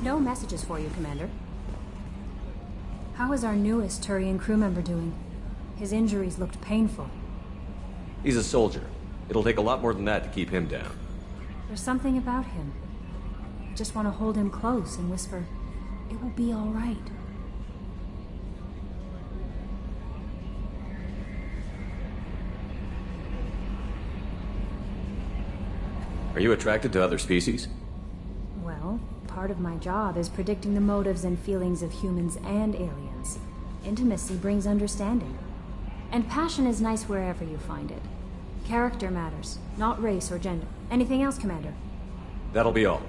No messages for you, Commander. How is our newest Turian crew member doing? His injuries looked painful. He's a soldier. It'll take a lot more than that to keep him down. There's something about him. I just want to hold him close and whisper, "It will be all right." Are you attracted to other species? Well, part of my job is predicting the motives and feelings of humans and aliens. Intimacy brings understanding. And passion is nice wherever you find it. Character matters, not race or gender. Anything else, Commander? That'll be all.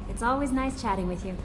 It's always nice chatting with you.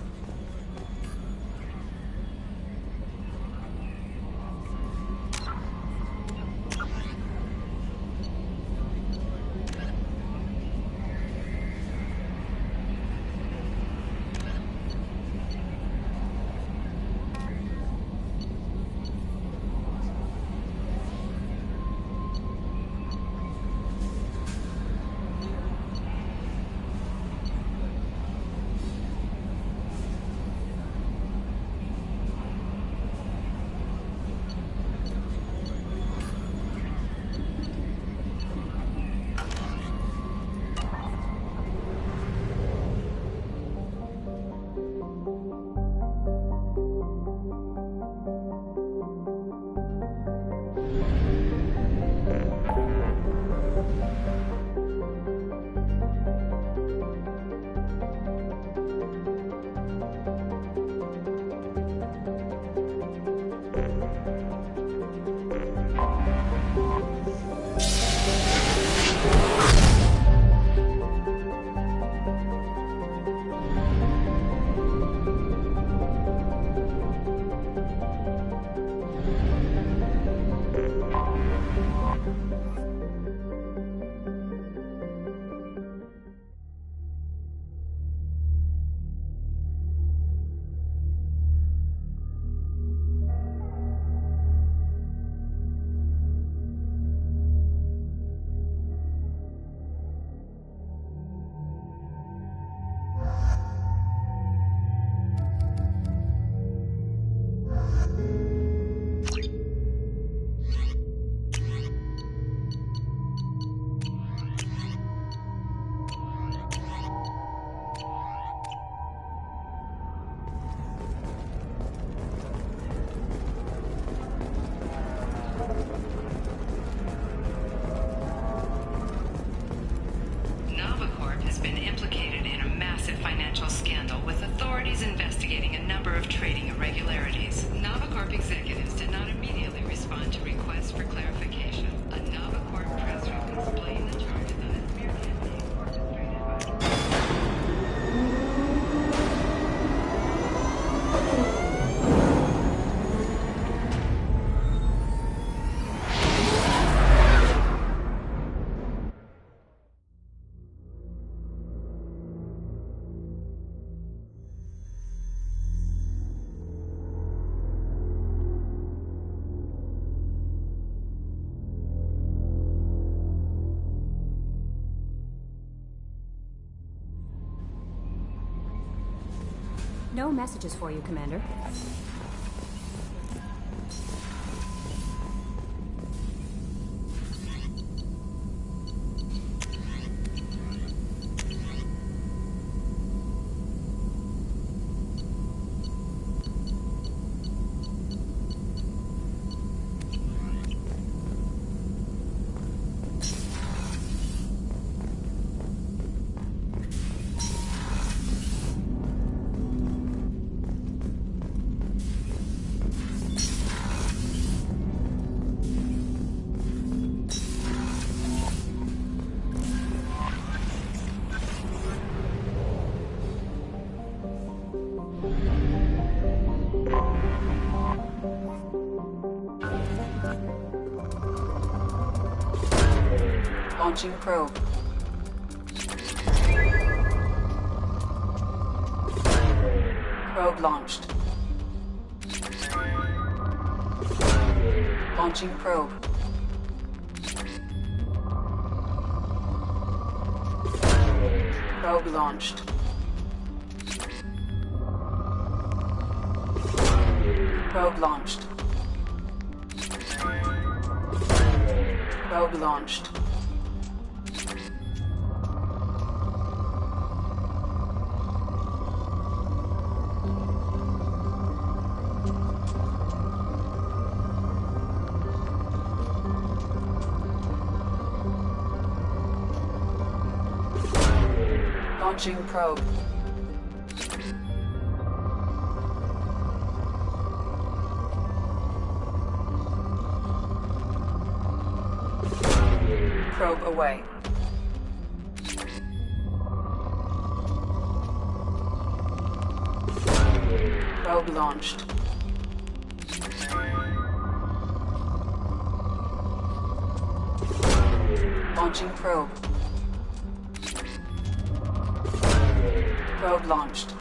No messages for you, Commander. Launching probe. Probe launched. Launching probe. Probe launched. Probe launched. Probe launched. Launching probe. Probe away. Probe launched. Launching probe. Probe launched.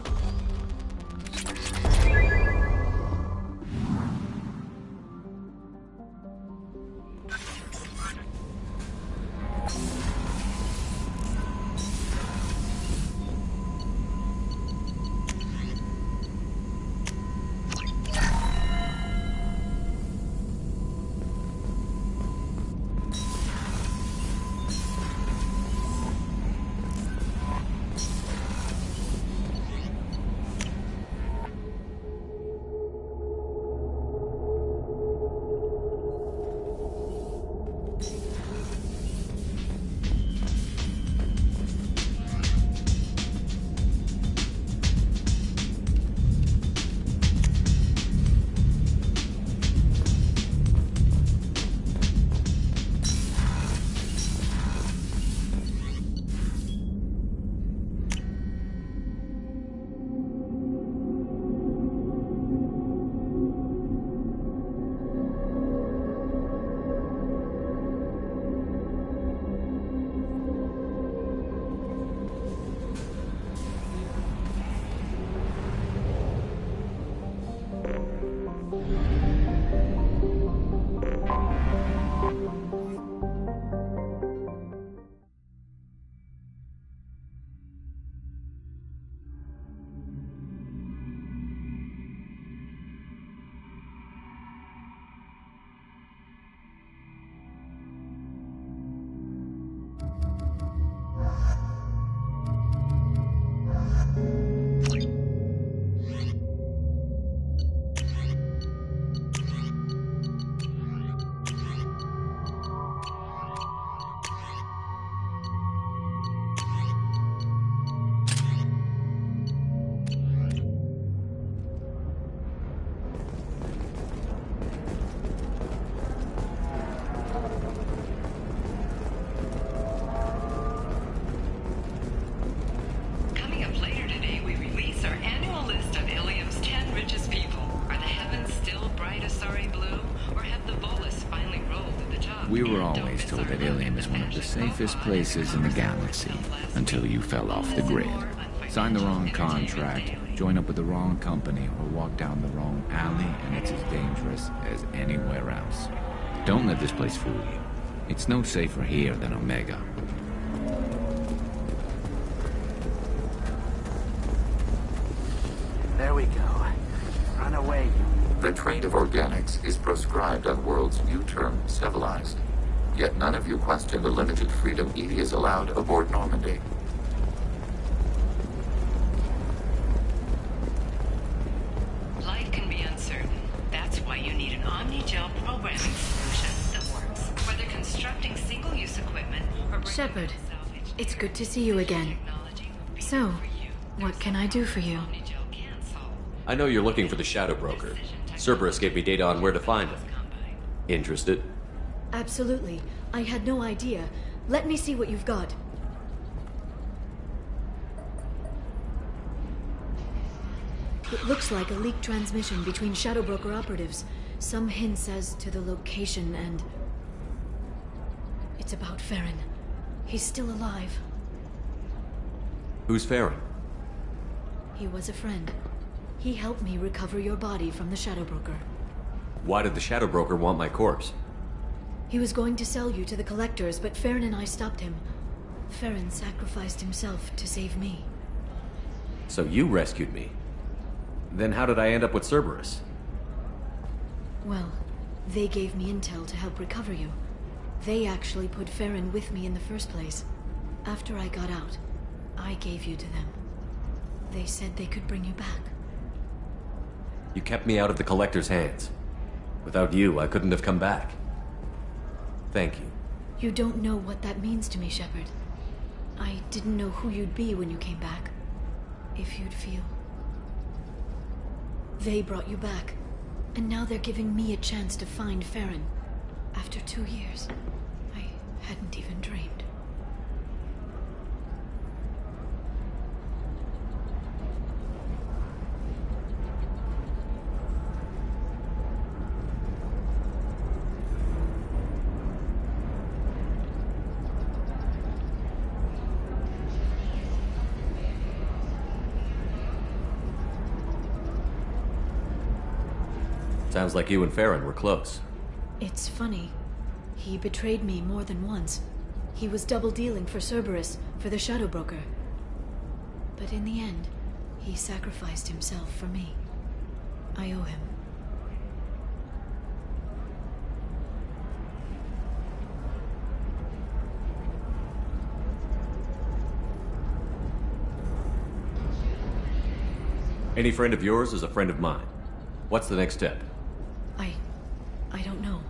We were always told that Ilium is one of the safest places in the galaxy, until you fell off the grid. Sign the wrong contract, join up with the wrong company, or walk down the wrong alley, and it's as dangerous as anywhere else. Don't let this place fool you. It's no safer here than Omega. There we go. Run away, you. The trade of organics is proscribed on worlds new term civilized. Yet none of you question the limited freedom EDI is allowed aboard Normandy. Life can be uncertain. That's why you need an omni-gel programming solution that works. Whether constructing single-use equipment or... Shepard, it's good to see you again. So, what can I do for you? I know you're looking for the Shadow Broker. Cerberus gave me data on where to find him. Interested? Absolutely. I had no idea. Let me see what you've got. It looks like a leaked transmission between Shadow Broker operatives. Some hints as to the location and... It's about Farron. He's still alive. Who's Farron? He was a friend. He helped me recover your body from the Shadow Broker. Why did the Shadow Broker want my corpse? He was going to sell you to the Collectors, but Farron and I stopped him. Farron sacrificed himself to save me. So you rescued me. Then how did I end up with Cerberus? Well, they gave me intel to help recover you. They actually put Farron with me in the first place. After I got out, I gave you to them. They said they could bring you back. You kept me out of the Collector's hands. Without you, I couldn't have come back. Thank you. You don't know what that means to me, Shepard. I didn't know who you'd be when you came back. If you'd feel. They brought you back, and now they're giving me a chance to find Farron. After 2 years, I hadn't even dreamed. Sounds like you and Farron were close. It's funny. He betrayed me more than once. He was double-dealing for Cerberus, for the Shadow Broker. But in the end, he sacrificed himself for me. I owe him. Any friend of yours is a friend of mine. What's the next step? I don't know.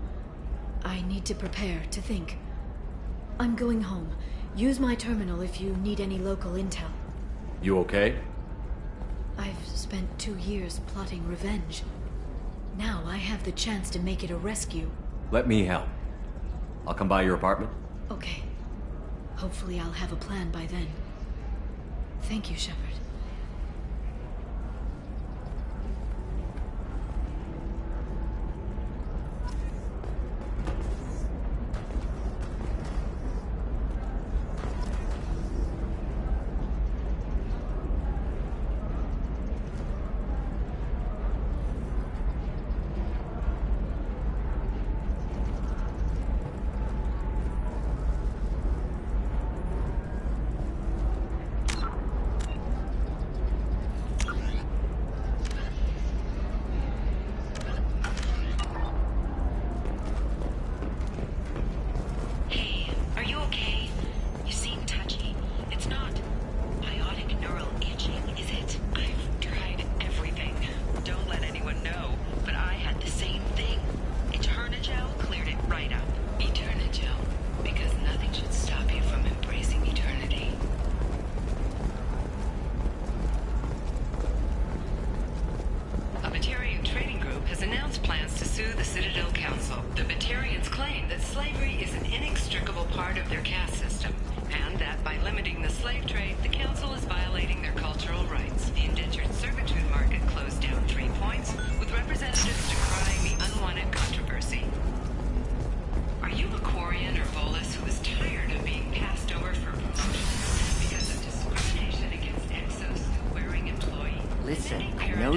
I need to prepare, to think. I'm going home. Use my terminal if you need any local intel. You okay? I've spent 2 years plotting revenge. Now I have the chance to make it a rescue. Let me help. I'll come by your apartment. Okay. Hopefully I'll have a plan by then. Thank you, Shepard.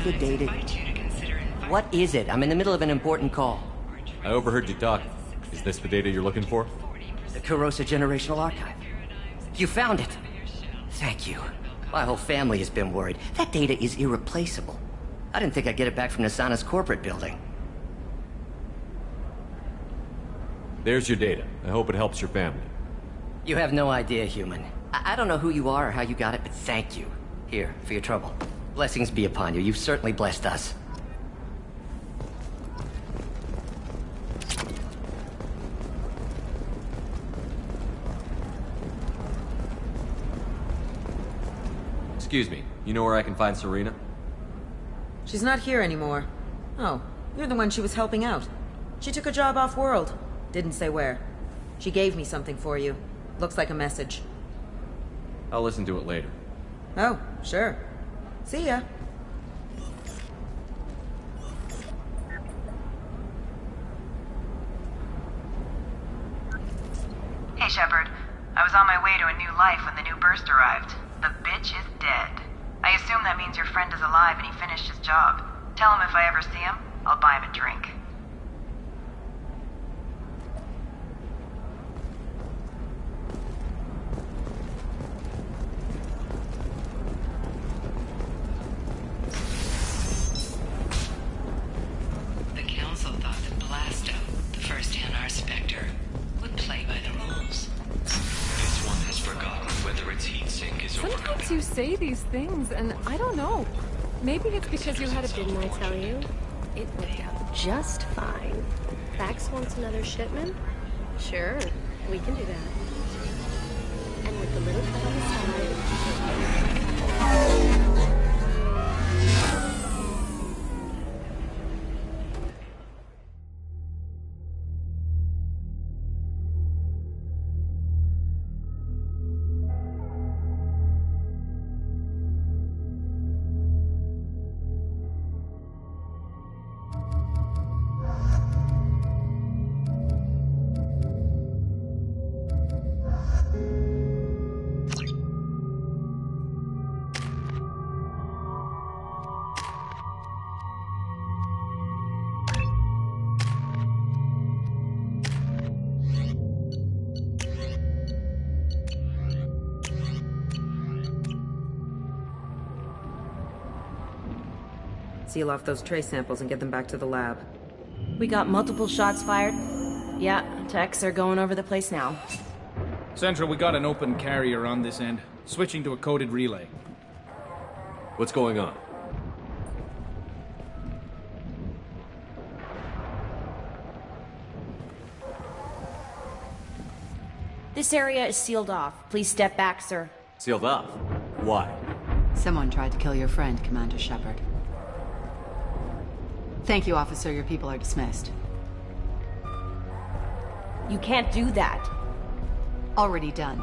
The data. What is it? I'm in the middle of an important call. I overheard you talking. Is this the data you're looking for? The Corrosa Generational Archive. You found it. Thank you. My whole family has been worried. That data is irreplaceable. I didn't think I'd get it back from Nasana's corporate building. There's your data. I hope it helps your family. You have no idea, human. I don't know who you are or how you got it, but thank you. Here, for your trouble. Blessings be upon you. You've certainly blessed us. Excuse me. You know where I can find Serena? She's not here anymore. Oh, you're the one she was helping out. She took a job off-world. Didn't say where. She gave me something for you. Looks like a message. I'll listen to it later. Oh, sure. See ya. Hey, Shepard. I was on my way to a new life when the new burst arrived. The bitch is dead. I assume that means your friend is alive and he finished his job. Tell him if I ever see him, I'll buy him a drink. The Council thought say these things, and I don't know. Maybe it's because you had a... Didn't I tell you? It worked out just fine. Fax wants another shipment? Sure, we can do that. And with the little cut on the side... Seal off those trace samples and get them back to the lab. We got multiple shots fired. Yeah, techs are going over the place now. Central, we got an open carrier on this end. Switching to a coded relay. What's going on? This area is sealed off. Please step back, sir. Sealed off? Why? Someone tried to kill your friend, Commander Shepard. Thank you, officer. Your people are dismissed. You can't do that. Already done.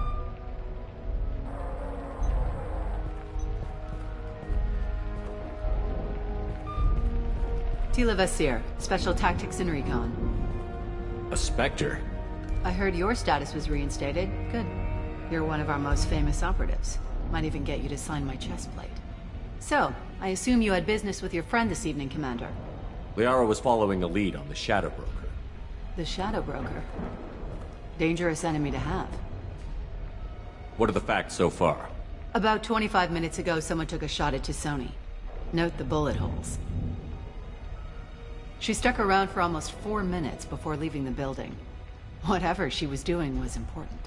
Tila Vasir, Special Tactics and Recon. A Spectre? I heard your status was reinstated. Good. You're one of our most famous operatives. Might even get you to sign my chest plate. So, I assume you had business with your friend this evening, Commander. Liara was following a lead on the Shadow Broker. The Shadow Broker? Dangerous enemy to have. What are the facts so far? About 25 minutes ago, someone took a shot at T'Soni. Note the bullet holes. She stuck around for almost 4 minutes before leaving the building. Whatever she was doing was important.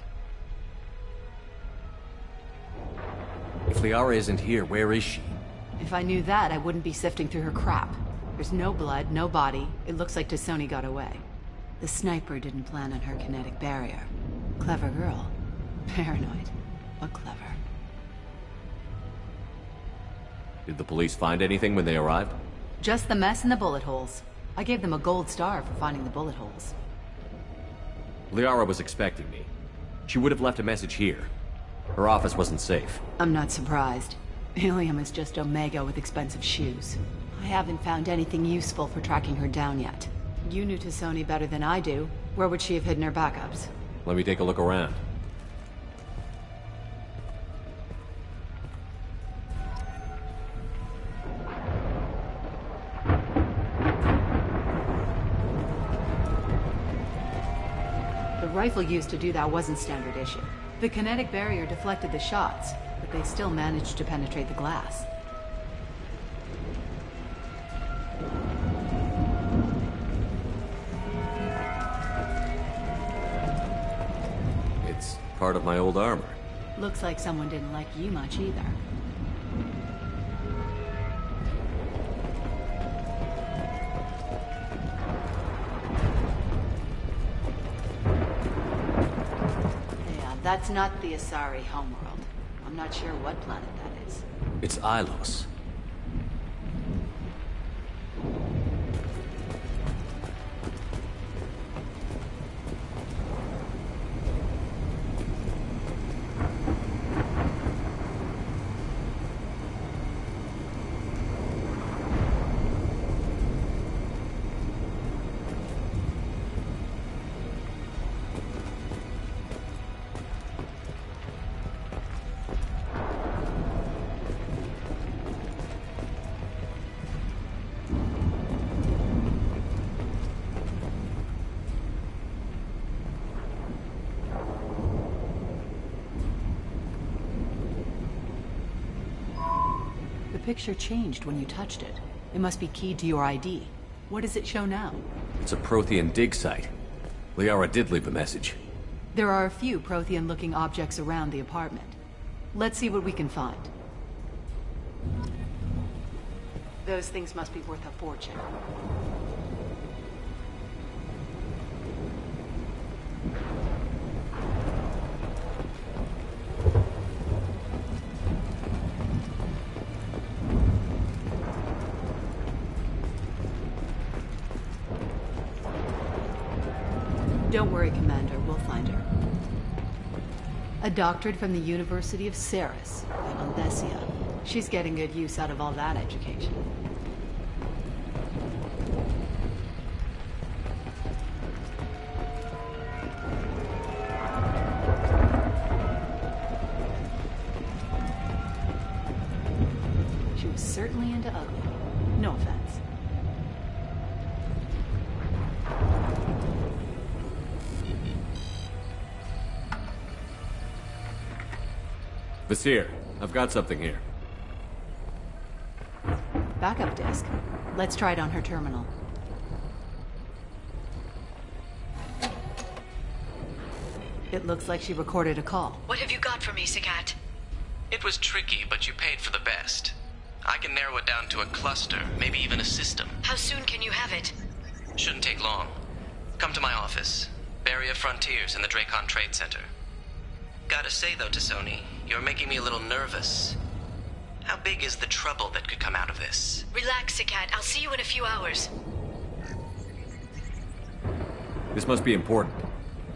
If Liara isn't here, where is she? If I knew that, I wouldn't be sifting through her crap. There's no blood, no body. It looks like T'Soni got away. The sniper didn't plan on her kinetic barrier. Clever girl. Paranoid, but clever. Did the police find anything when they arrived? Just the mess and the bullet holes. I gave them a gold star for finding the bullet holes. Liara was expecting me. She would have left a message here. Her office wasn't safe. I'm not surprised. Ilium is just Omega with expensive shoes. I haven't found anything useful for tracking her down yet. You knew T'Soni better than I do. Where would she have hidden her backups? Let me take a look around. The rifle used to do that wasn't standard issue. The kinetic barrier deflected the shots, but they still managed to penetrate the glass. It's part of my old armor. Looks like someone didn't like you much either. Yeah, that's not the Asari homeworld. I'm not sure what planet that is. It's Ilos. The picture changed when you touched it. It must be keyed to your ID. What does it show now? It's a Prothean dig site. Liara did leave a message. There are a few Prothean-looking objects around the apartment. Let's see what we can find. Those things must be worth a fortune. Don't worry, Commander. We'll find her. A doctorate from the University of Ceres, in Aldesia. She's getting good use out of all that education. She was certainly into ugly. No offense. Vasir, I've got something here. Backup disk. Let's try it on her terminal. It looks like she recorded a call. What have you got for me, Sagat? It was tricky, but you paid for the best. I can narrow it down to a cluster, maybe even a system. How soon can you have it? Shouldn't take long. Come to my office. Barrier Frontiers in the Dracon Trade Center. Gotta say, though, to Sony, you're making me a little nervous. How big is the trouble that could come out of this? Relax, Sagat. I'll see you in a few hours. This must be important.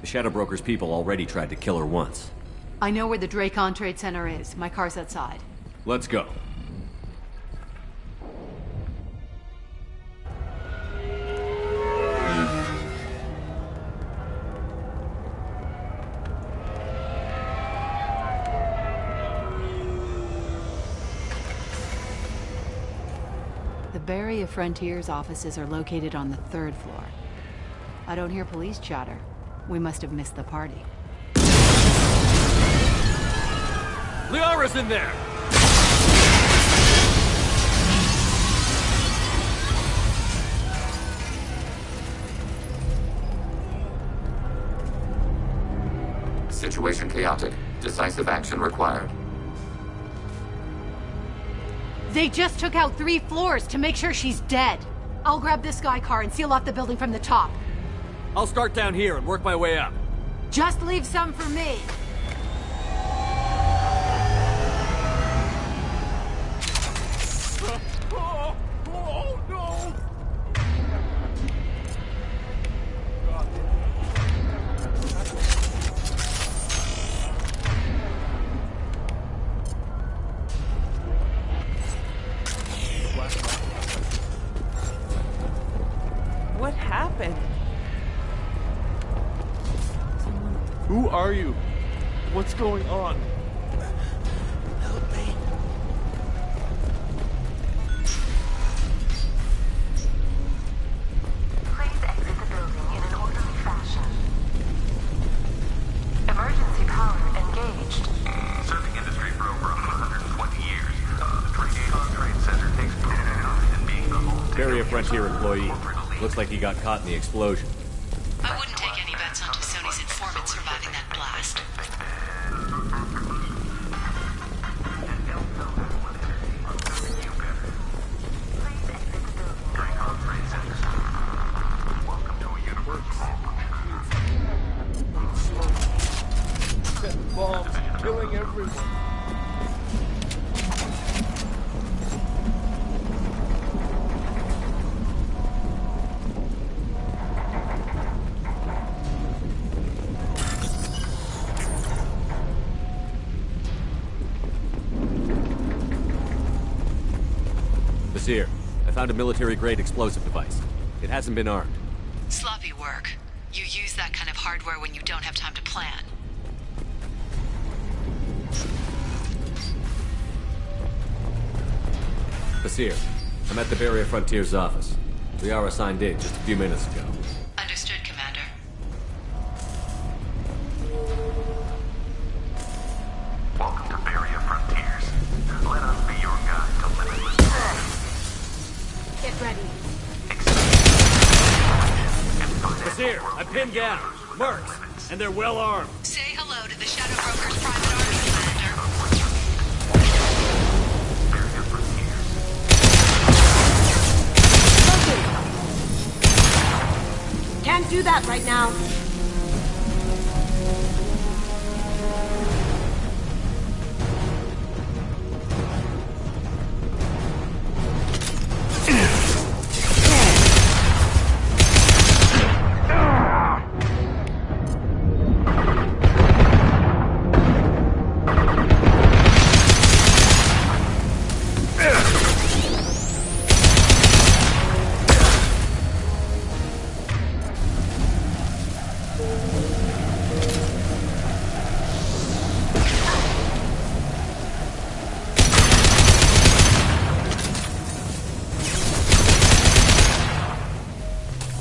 The Shadow Broker's people already tried to kill her once. I know where the Dracon Trade Center is. My car's outside. Let's go. The Barrier Frontiers offices are located on the 3rd floor. I don't hear police chatter. We must have missed the party. Liara's in there! Situation chaotic. Decisive action required. They just took out 3 floors to make sure she's dead. I'll grab this Sky car and seal off the building from the top. I'll start down here and work my way up. Just leave some for me. Oh, no! What happened? Who are you? What's going on? Help me. Please exit the building in an orderly fashion. Emergency power engaged. Serving industry for over 120 years. The Dracon Trade Center takes pride in being the home. Barrier Frontier employee. Looks like he got caught in the explosion. I wouldn't take any bets on Sony's informant surviving that blast. Set bombs, killing everyone. Vasir, I found a military-grade explosive device. It hasn't been armed. Sloppy work. You use that kind of hardware when you don't have time to plan. Vasir, I'm at the Barrier Frontiers office. Liara signed in just a few minutes ago. Understood, Commander. Welcome to Barrier Frontiers. Let us be your guide to limitless power. Get ready. Vasir, I pinned down. Mercs, and they're well armed. Say hello to the Shadow Broker's private army, Commander. can't do that right now.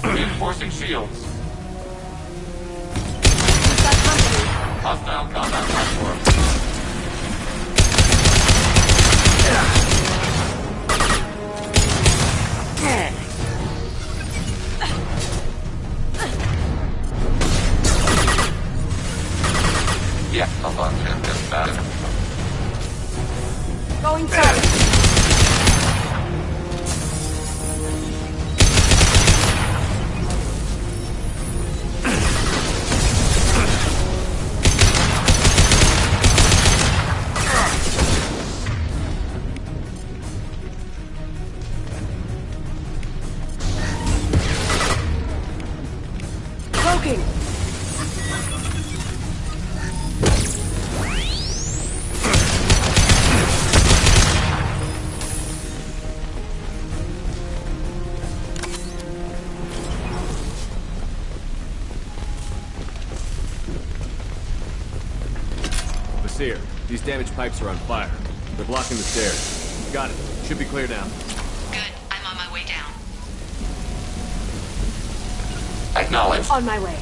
Reinforcing shields. Hostile combat platform. Yeah, I'll on him just bad. Going south. Seer, these damaged pipes are on fire. They're blocking the stairs. Got it. Should be clear now. Good. I'm on my way down. Acknowledged. On my way.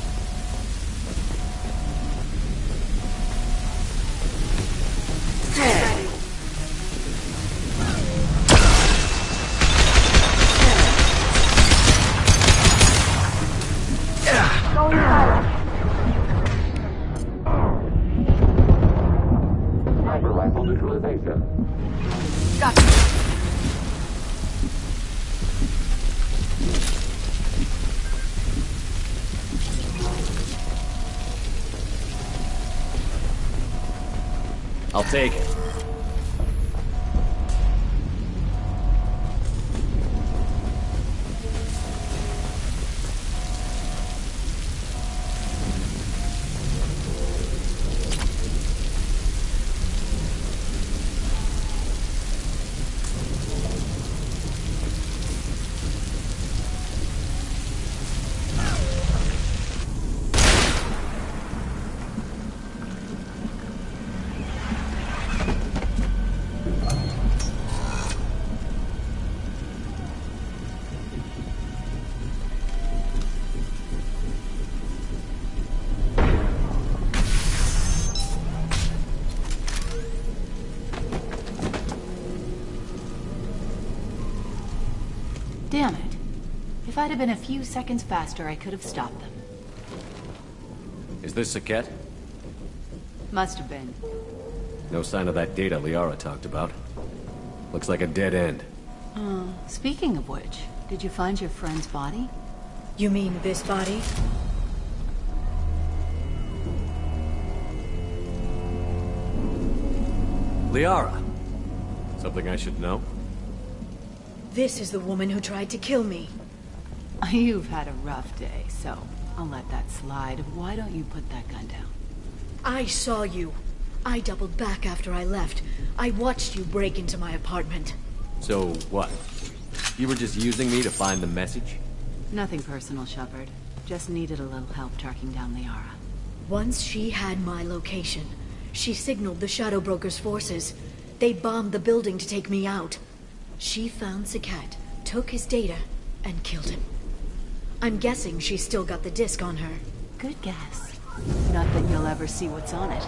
Going silent. Sniper rifle neutralization. Gotcha. I'll take it. Damn it. If I'd have been a few seconds faster, I could have stopped them. Is this Saket? Must have been. No sign of that data Liara talked about. Looks like a dead end. Speaking of which, did you find your friend's body? You mean this body? Liara! Something I should know? This is the woman who tried to kill me. You've had a rough day, so I'll let that slide. Why don't you put that gun down? I saw you. I doubled back after I left. I watched you break into my apartment. So, what? You were just using me to find the message? Nothing personal, Shepard. Just needed a little help tracking down Liara. Once she had my location, she signaled the Shadow Broker's forces. They bombed the building to take me out. She found Saket, took his data, and killed him. I'm guessing she's still got the disc on her. Good guess. Not that you'll ever see what's on it.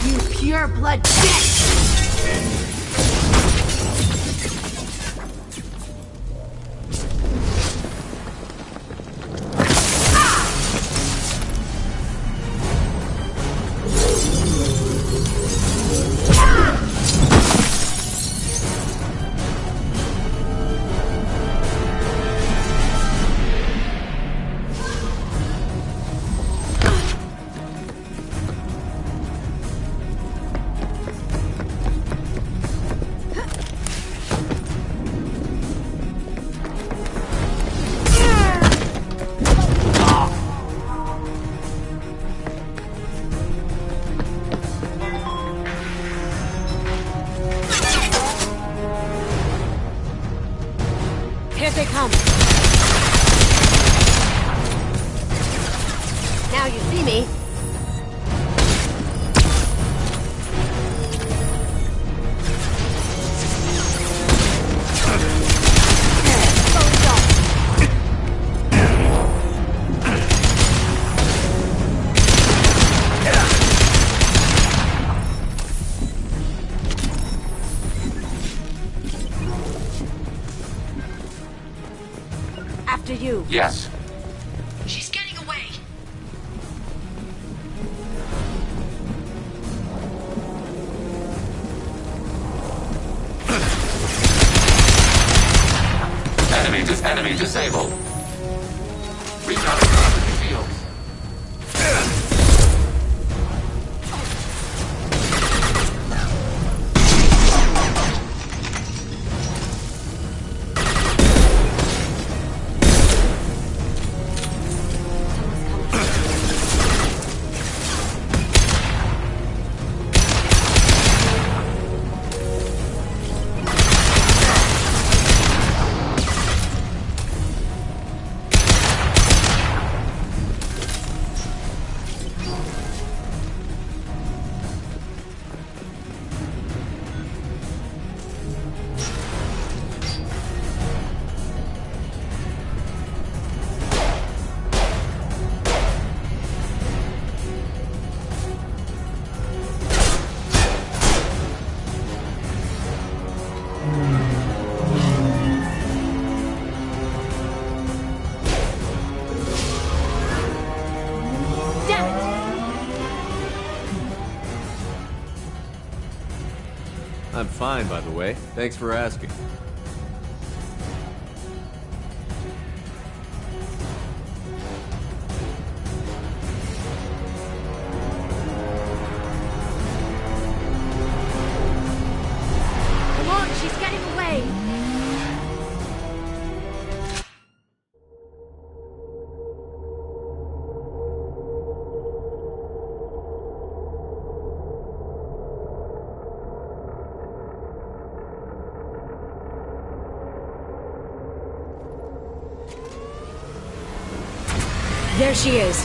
You pure blood bitch! Here they come. Now you see me. After you. Yes. She's getting away. Enemy disabled. Recon gravity field. I'm fine, by the way. Thanks for asking. Come on, she's getting away. There she is.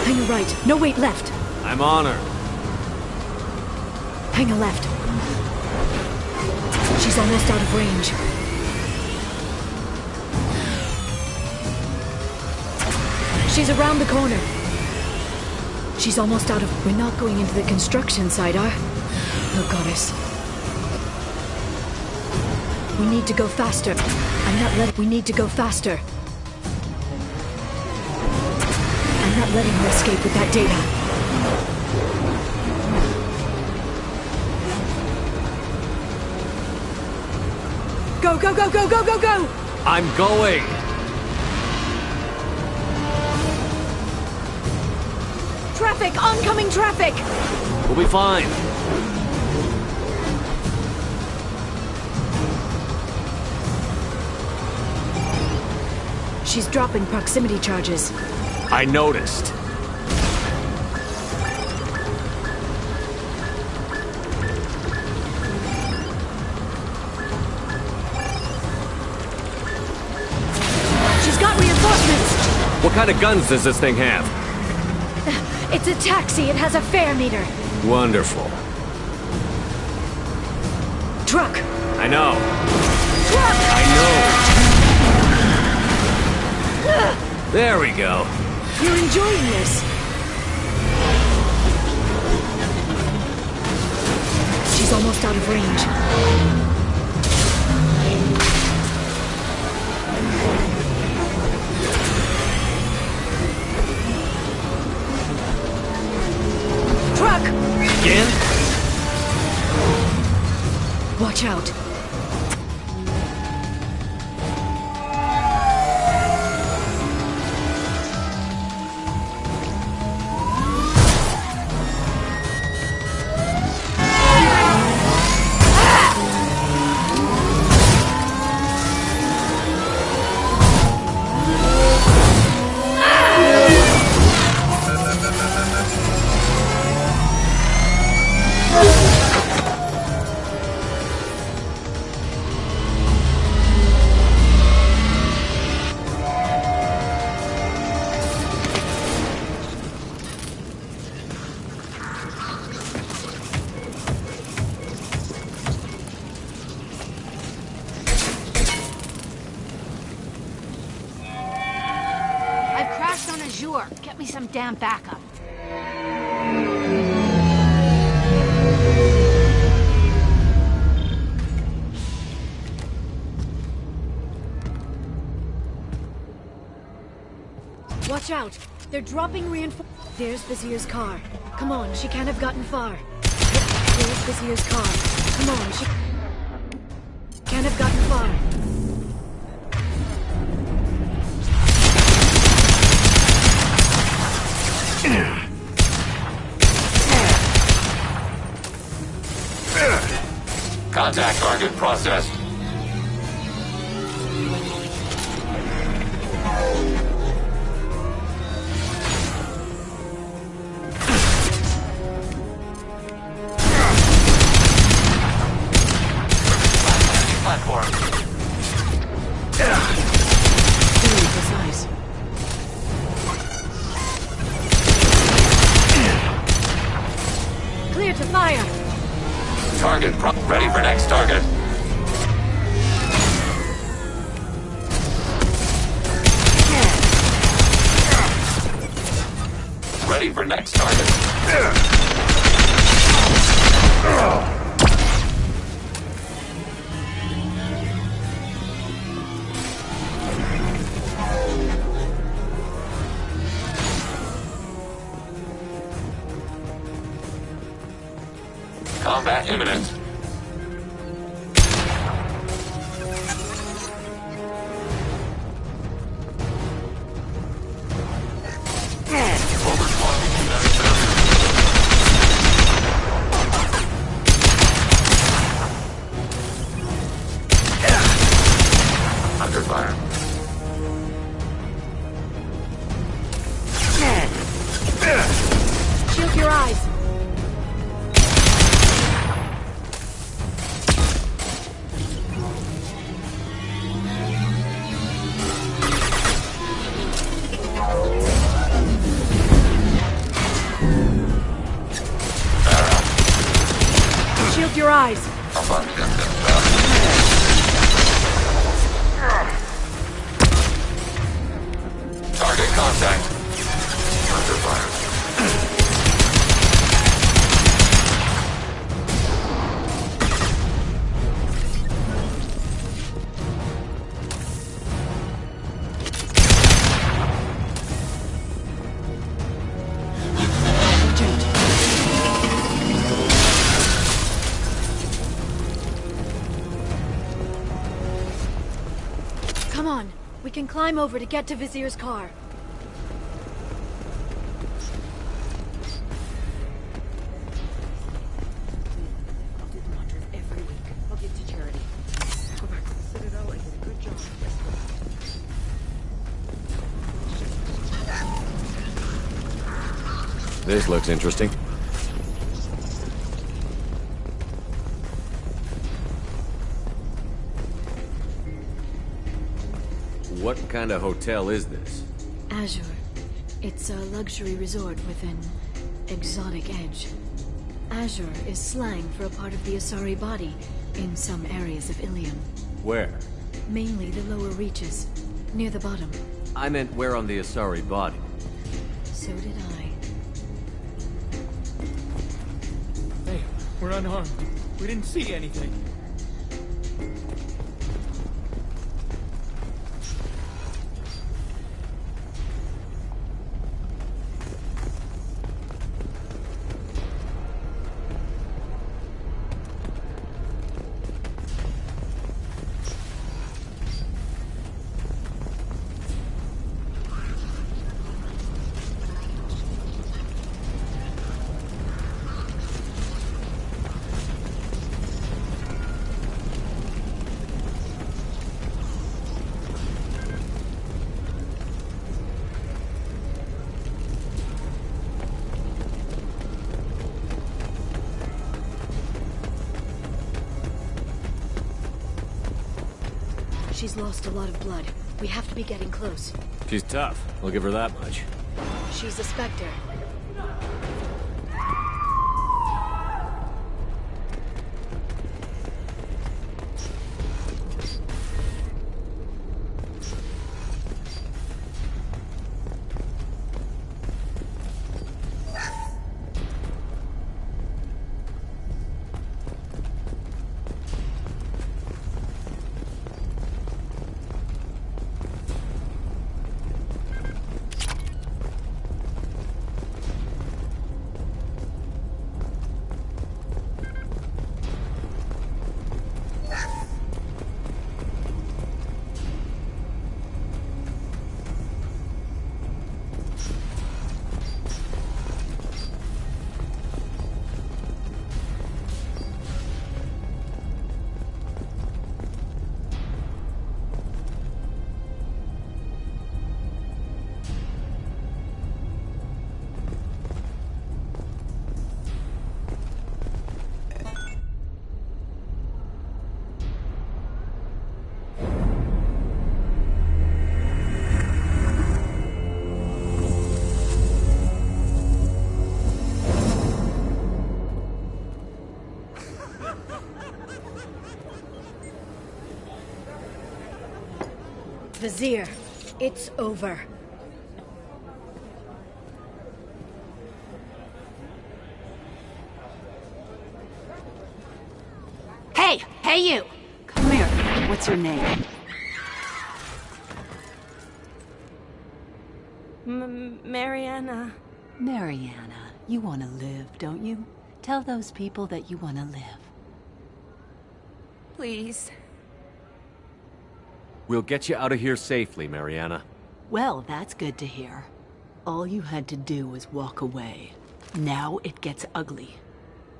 Hang a right. No, wait, left. I'm on her. Hang a left. She's almost out of range. She's around the corner. She's almost out of... We're not going into the construction site, are? Oh, goddess. We need to go faster. I'm not letting... We need to go faster. I'm not letting her escape with that data. Go, go, go, go, go, go, go! I'm going! Traffic! Oncoming traffic! We'll be fine. She's dropping proximity charges. I noticed. She's got reinforcements! What kind of guns does this thing have? It's a taxi. It has a fare meter. Wonderful. Truck! I know. Truck! I know. There we go. You're enjoying this. She's almost out of range. Truck! Again? Watch out. Sure, get me some damn backup. Watch out! They're dropping reinforcements. There's Vizier's car. Come on, she can't have gotten far. There's Vizier's car. Come on, she can't have gotten far. Contact target processed. Platform. Very precise. Clear to fire. Target ready for next target. Ready for next target. Combat imminent. Under fire. Shield your eyes. Shield your eyes. Target contact. Under fire. Come on, we can climb over to get to Vizier's car. I'll do the mantras every week. I'll give to charity. Go back to the Citadel and get a good job. This looks interesting. What kind of hotel is this? Azure. It's a luxury resort with an exotic edge. Azure is slang for a part of the Asari body in some areas of Ilium. Where? Mainly the lower reaches, near the bottom. I meant where on the Asari body. So did I. Hey, we're unharmed. We didn't see anything. She's lost a lot of blood. We have to be getting close. She's tough. I'll give her that much. She's a Spectre. Vizier, it's over. Hey! Hey, you! Come here. What's your name? Mariana. Mariana. You want to live, don't you? Tell those people that you want to live. Please. We'll get you out of here safely, Mariana. Well, that's good to hear. All you had to do was walk away. Now it gets ugly.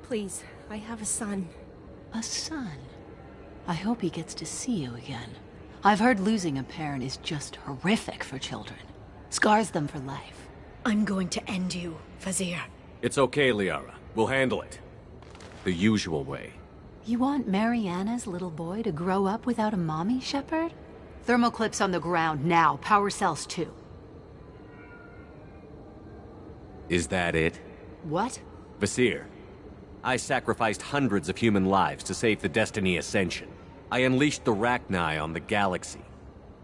Please, I have a son. A son? I hope he gets to see you again. I've heard losing a parent is just horrific for children. Scars them for life. I'm going to end you, Vizier. It's okay, Liara. We'll handle it. The usual way. You want Mariana's little boy to grow up without a mommy, Shepard? Thermal clips on the ground now. Power cells too. Is that it? What? Vizier, I sacrificed hundreds of human lives to save the Destiny Ascension. I unleashed the Rachni on the galaxy.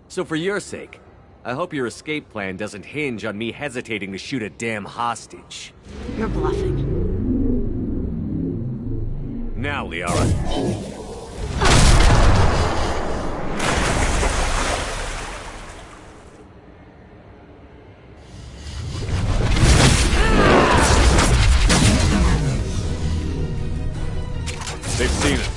So for your sake, I hope your escape plan doesn't hinge on me hesitating to shoot a damn hostage. You're bluffing. Now, Liara. They've seen it.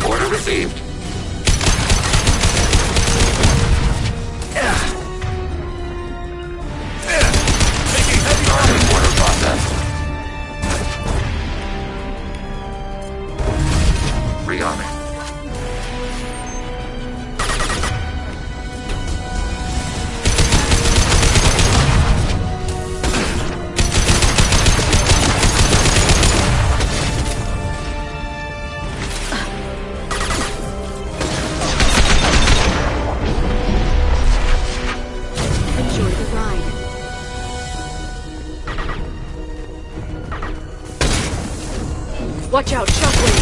Order received. Target order processed. Rearming. Watch out, shockwave!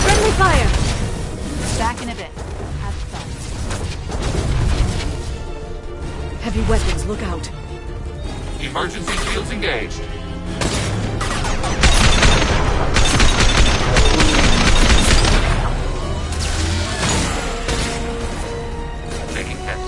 Friendly fire! Back in a bit. Have fun. Heavy weapons, look out. Emergency shields engaged. Making hits.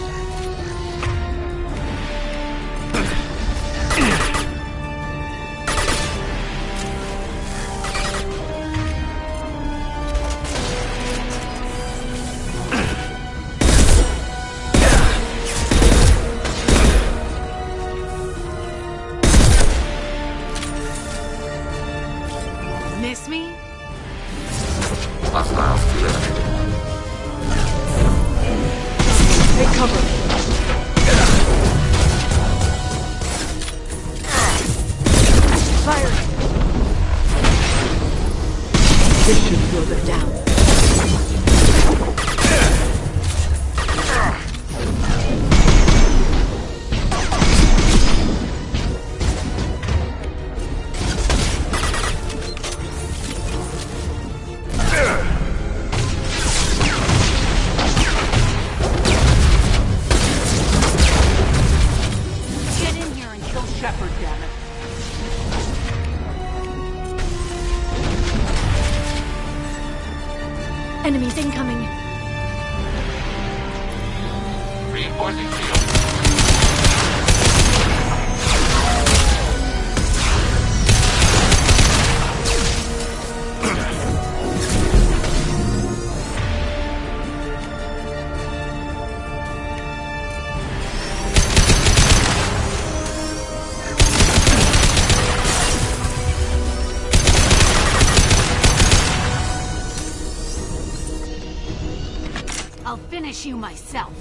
Miss me? Hostiles eliminated. Take cover. Fire! This should slow them down. Get in here and kill Shepard, damn it. Enemies incoming. Reinforcing shield. I'll finish you myself.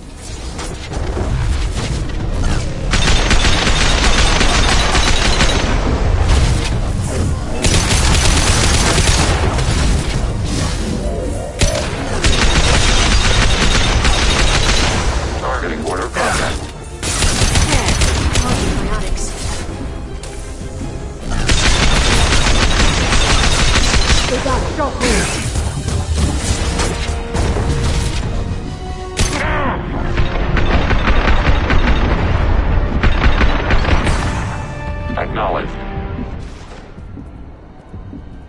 They got it. Don't move. Acknowledged.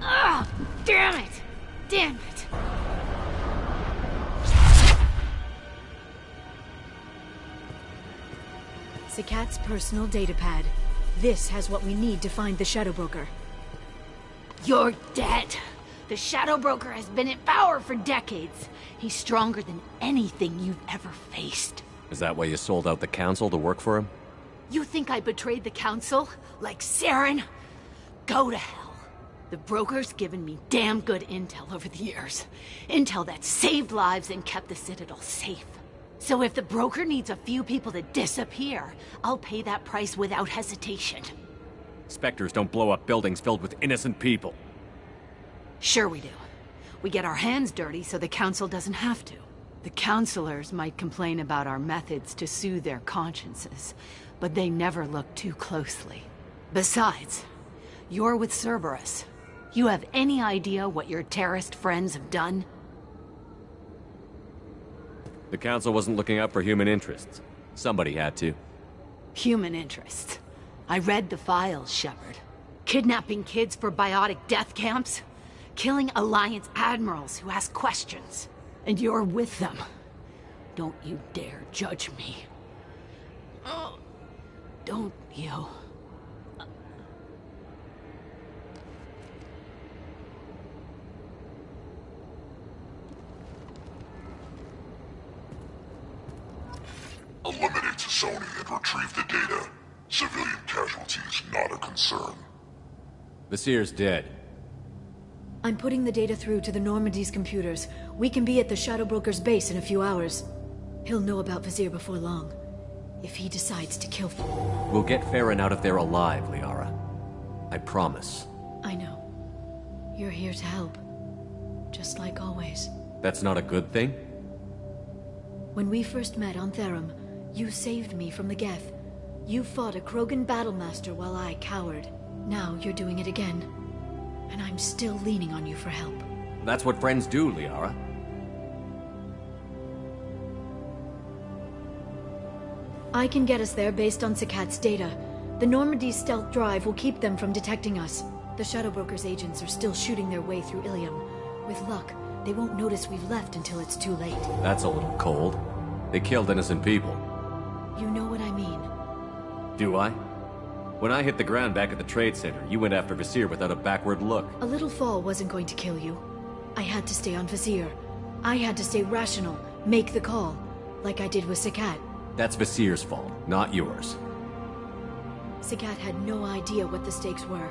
Ah! Damn it! Damn it! Sakat's personal datapad. This has what we need to find the Shadow Broker. You're dead. The Shadow Broker has been in power for decades. He's stronger than anything you've ever faced. Is that why you sold out the Council to work for him? You think I betrayed the Council? Like Saren? Go to hell. The Broker's given me damn good intel over the years. Intel that saved lives and kept the Citadel safe. So if the Broker needs a few people to disappear, I'll pay that price without hesitation. Spectres don't blow up buildings filled with innocent people. Sure we do. We get our hands dirty so the Council doesn't have to. The Councilors might complain about our methods to soothe their consciences, but they never look too closely. Besides, you're with Cerberus. You have any idea what your terrorist friends have done? The Council wasn't looking out for human interests. Somebody had to. Human interests. I read the files, Shepard. Kidnapping kids for biotic death camps. Killing Alliance admirals who ask questions. And you're with them. Don't you dare judge me. Oh, don't you? Eliminate Sony and retrieve the data. Civilian casualties not a concern. Vasir's dead. I'm putting the data through to the Normandy's computers. We can be at the Shadow Broker's base in a few hours. He'll know about Vasir before long. If he decides to kill... We'll get Farron out of there alive, Liara. I promise. I know. You're here to help. Just like always. That's not a good thing? When we first met on Therum, you saved me from the Geth. You fought a Krogan battlemaster while I cowered. Now you're doing it again. And I'm still leaning on you for help. That's what friends do, Liara. I can get us there based on Sakat's data. The Normandy's stealth drive will keep them from detecting us. The Shadow Broker's agents are still shooting their way through Ilium. With luck, they won't notice we've left until it's too late. That's a little cold. They killed innocent people. You know what I mean. Do I? When I hit the ground back at the trade center, you went after Vasir without a backward look. A little fall wasn't going to kill you. I had to stay on Vasir. I had to stay rational, make the call, like I did with Sakat. That's Vasir's fault, not yours. Sakat had no idea what the stakes were.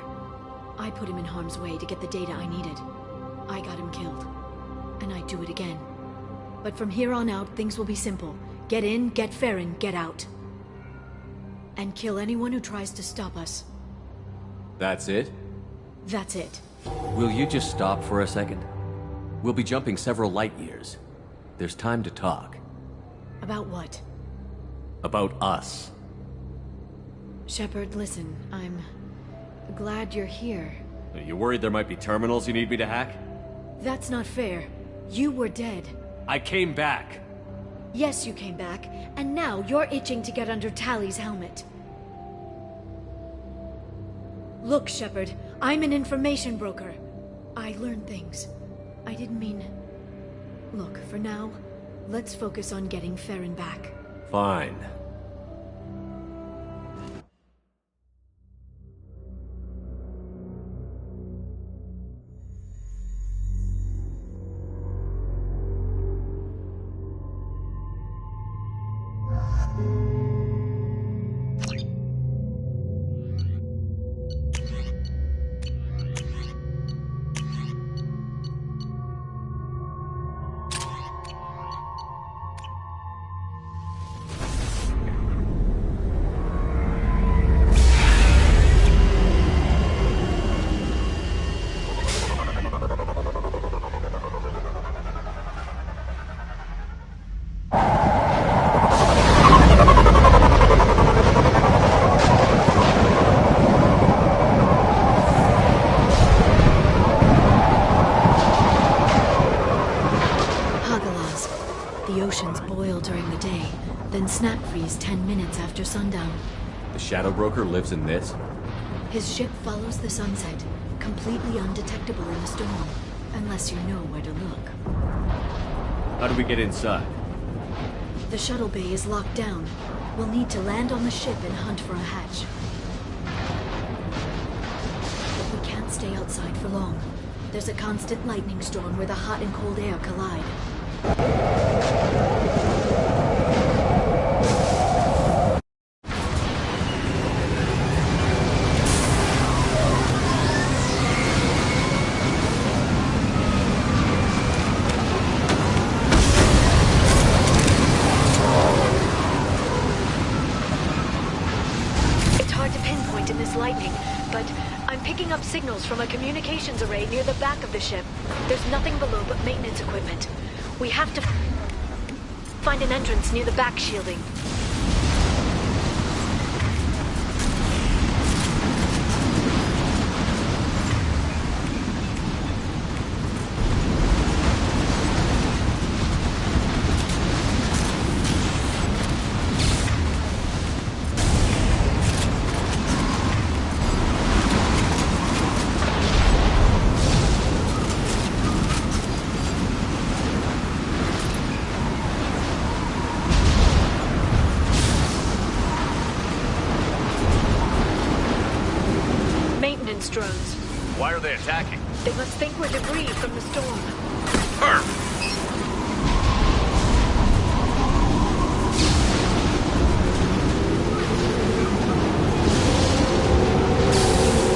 I put him in harm's way to get the data I needed. I got him killed. And I'd do it again. But from here on out, things will be simple. Get in, get Farron, get out. And kill anyone who tries to stop us. That's it? That's it. Will you just stop for a second? We'll be jumping several light years. There's time to talk. About what? About us. Shepard, listen, I'm glad you're here. Are you worried there might be terminals you need me to hack? That's not fair. You were dead. I came back. Yes, you came back, and now you're itching to get under Tally's helmet. Look, Shepard, I'm an information broker. I learn things. I didn't mean... Look, for now, let's focus on getting Farron back. Fine. during the day, then snap freeze 10 minutes after sundown. The Shadow Broker lives in this? His ship follows the sunset, completely undetectable in the storm, unless you know where to look. How do we get inside? The shuttle bay is locked down. We'll need to land on the ship and hunt for a hatch. But we can't stay outside for long. There's a constant lightning storm where the hot and cold air collide. Signals from a communications array near the back of the ship. There's nothing below but maintenance equipment. We have to find an entrance near the back shielding. Drones. Why are they attacking? They must think we're debris from the storm.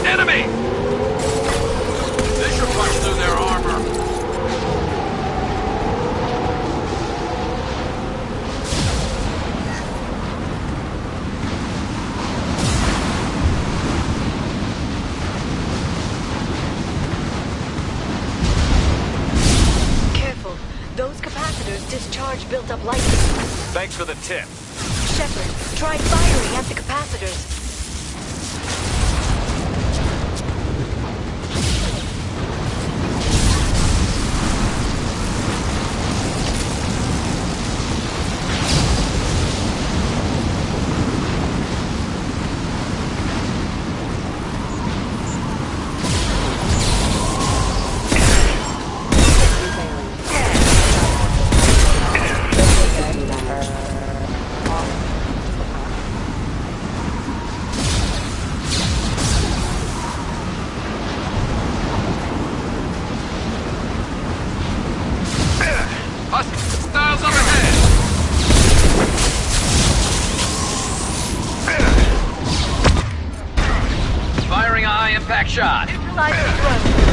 Enemy! They should punch through their armor. Discharge built up lightning. Thanks for the tip. Shepard, try firing at the capacitors. Impact shot. Neutralize the drone.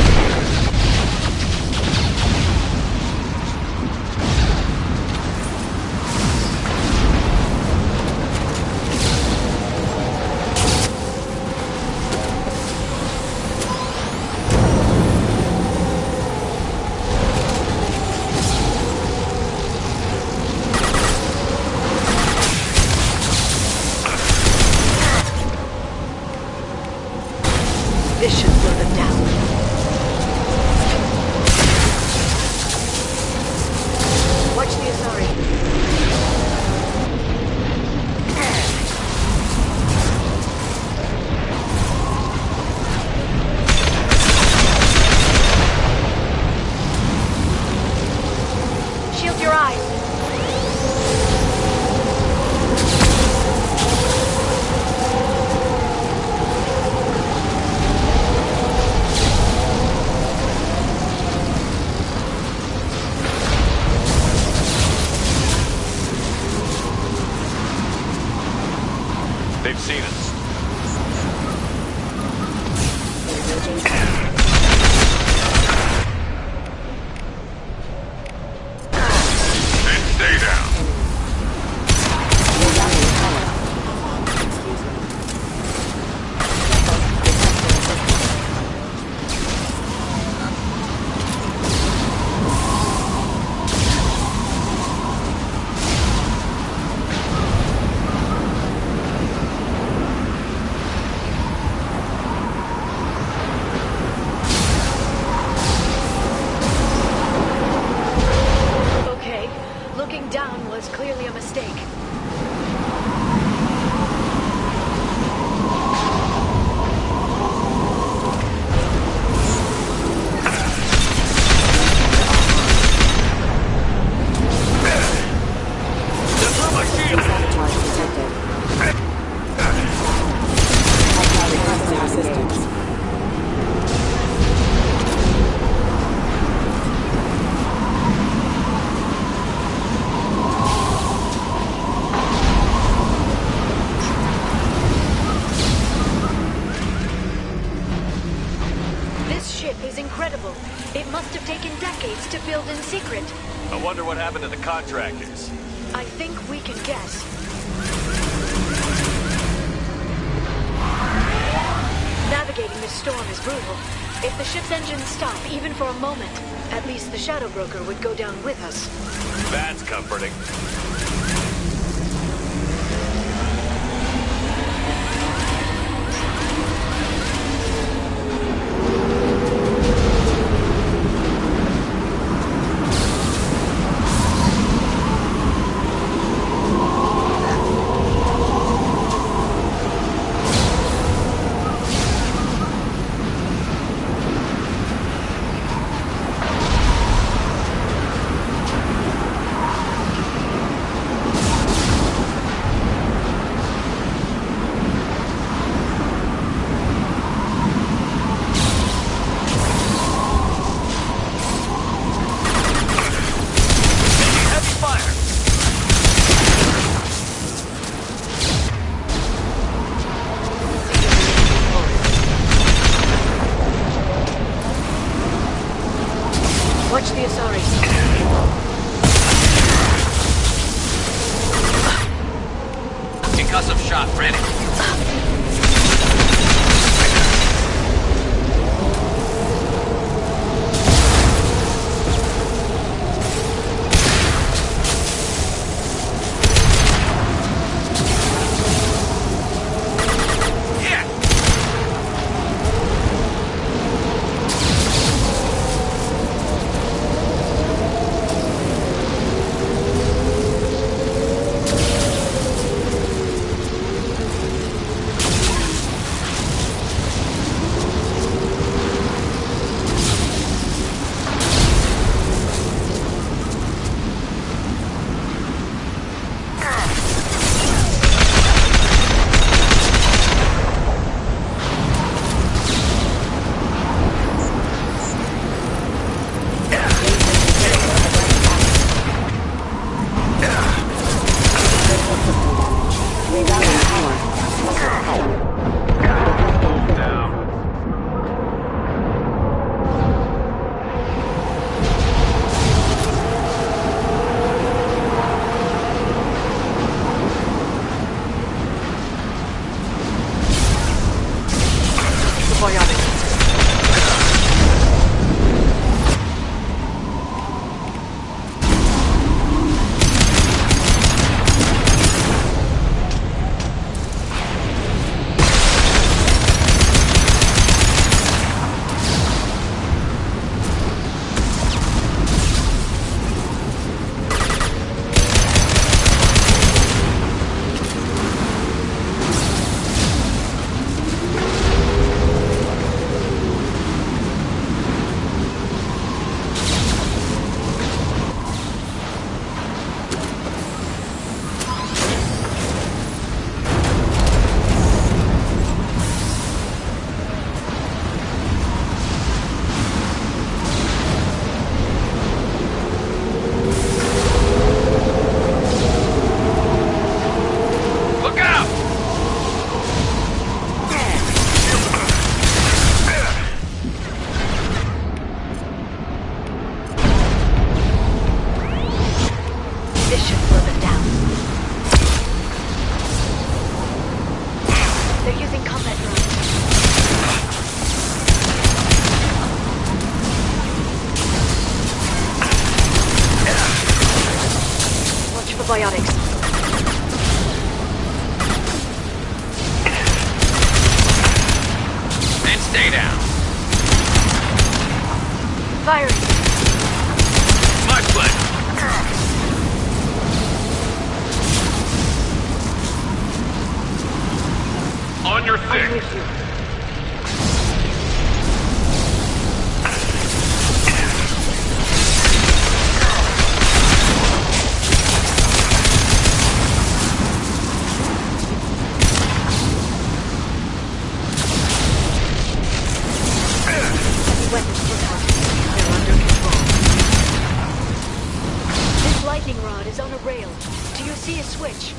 This should slow them down. clearly a mistake. Incredible. It must have taken decades to build in secret. I wonder what happened to the contractors. I think we can guess. Navigating this storm is brutal. If the ship's engines stop, even for a moment, at least the Shadow Broker would go down with us. That's comforting. Watch the Asaris. Concussive shot ready. Biotics. And stay down. Firing. My pleasure. I'm with you. Heavy weapons put out. They're under control. This lightning rod is on a rail. Do you see a switch?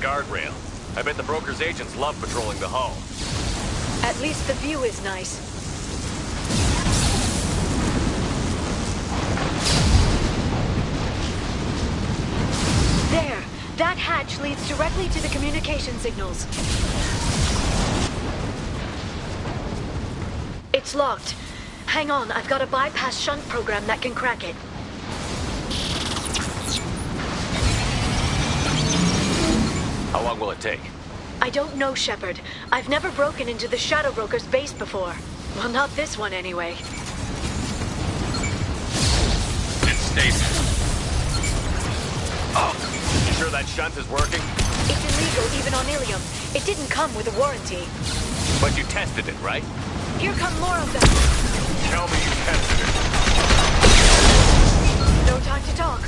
Guardrail. I bet the broker's agents love patrolling the hull. At least the view is nice. There! That hatch leads directly to the communication signals. It's locked. Hang on, I've got a bypass shunt program that can crack it. How long will it take? I don't know, Shepard. I've never broken into the Shadow Broker's base before. Well, not this one anyway. In stasis. Oh, you sure that shunt is working? It's illegal even on Ilium. It didn't come with a warranty. But you tested it, right? Here come more of them. Tell me you tested it. No time to talk.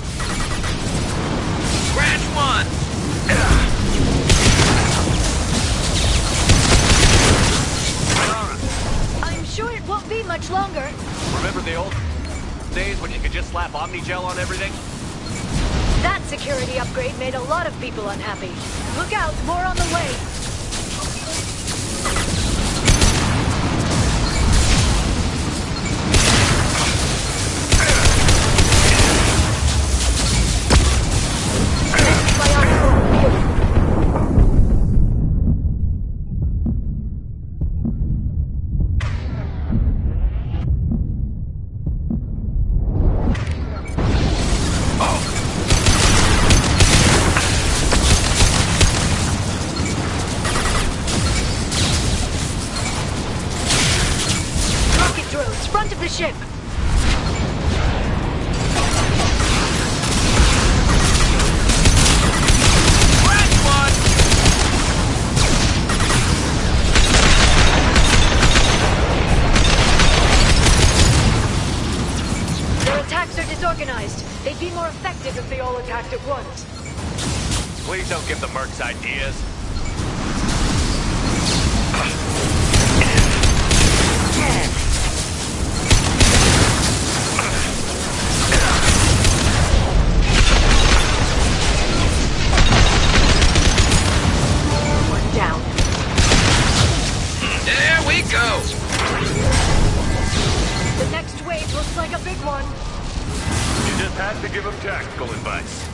Branch 1! I'm sure it won't be much longer. Remember the old days when you could just slap Omnigel on everything? That security upgrade made a lot of people unhappy. Look out, more on the way. Front of the ship! Their attacks are disorganized. They'd be more effective if they all attacked at once. Please don't give the mercs ideas. Down. There we go! The next wave looks like a big one. You just had to give him tactical advice.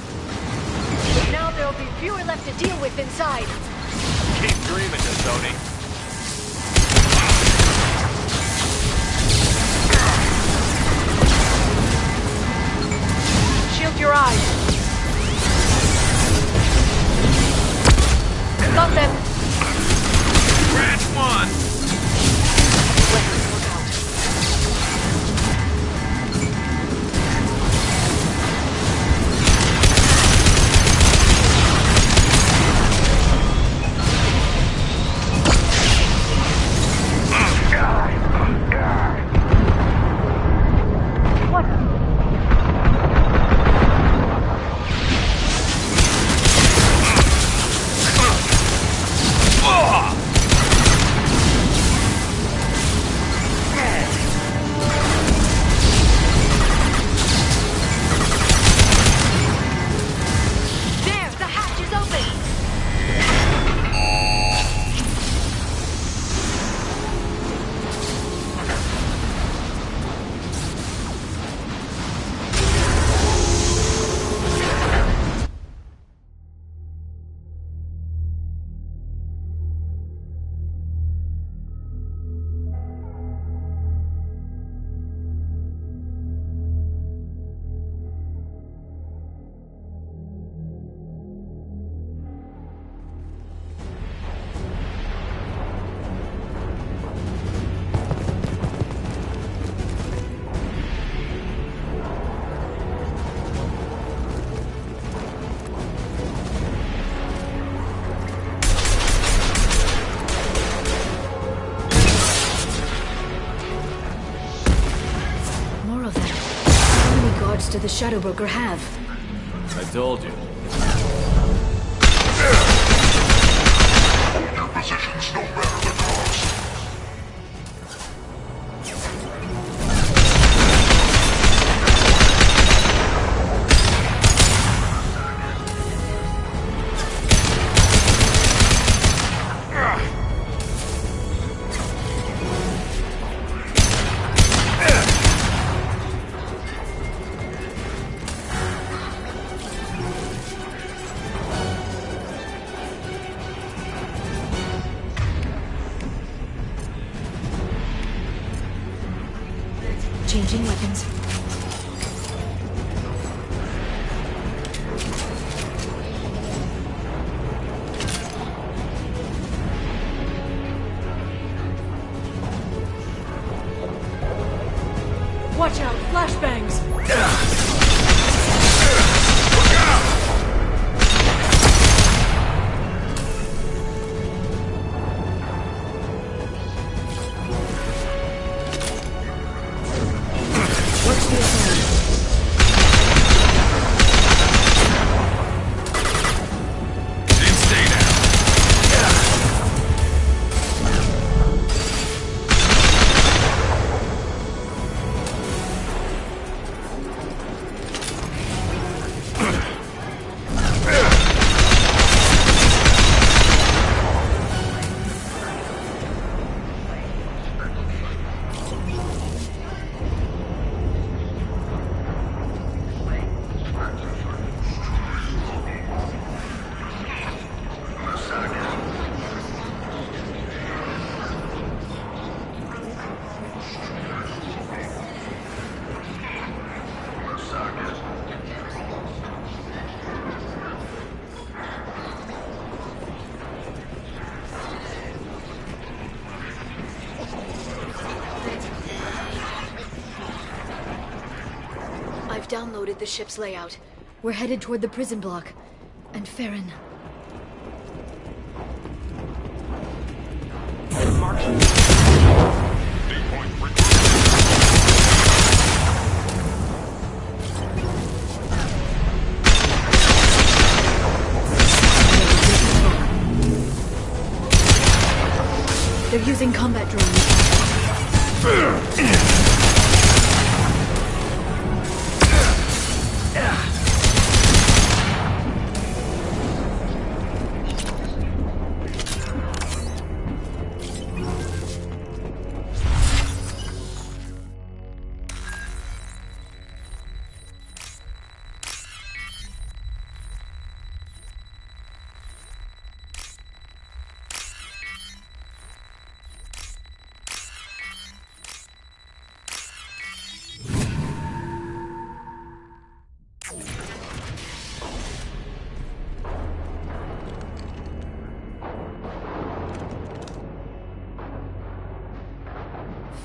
But now there'll be fewer left to deal with inside. Keep dreaming, Tony. Shield your eyes. Got them. Branch 1! Weapons, look out. scouts did the Shadow Broker have? I told you. Hold your positions no matter the cost. Changing weapons. Watch out! Flashbangs! What's the assignment? Then stay down. I've downloaded the ship's layout. We're headed toward the prison block. And Farron. They're using combat drones.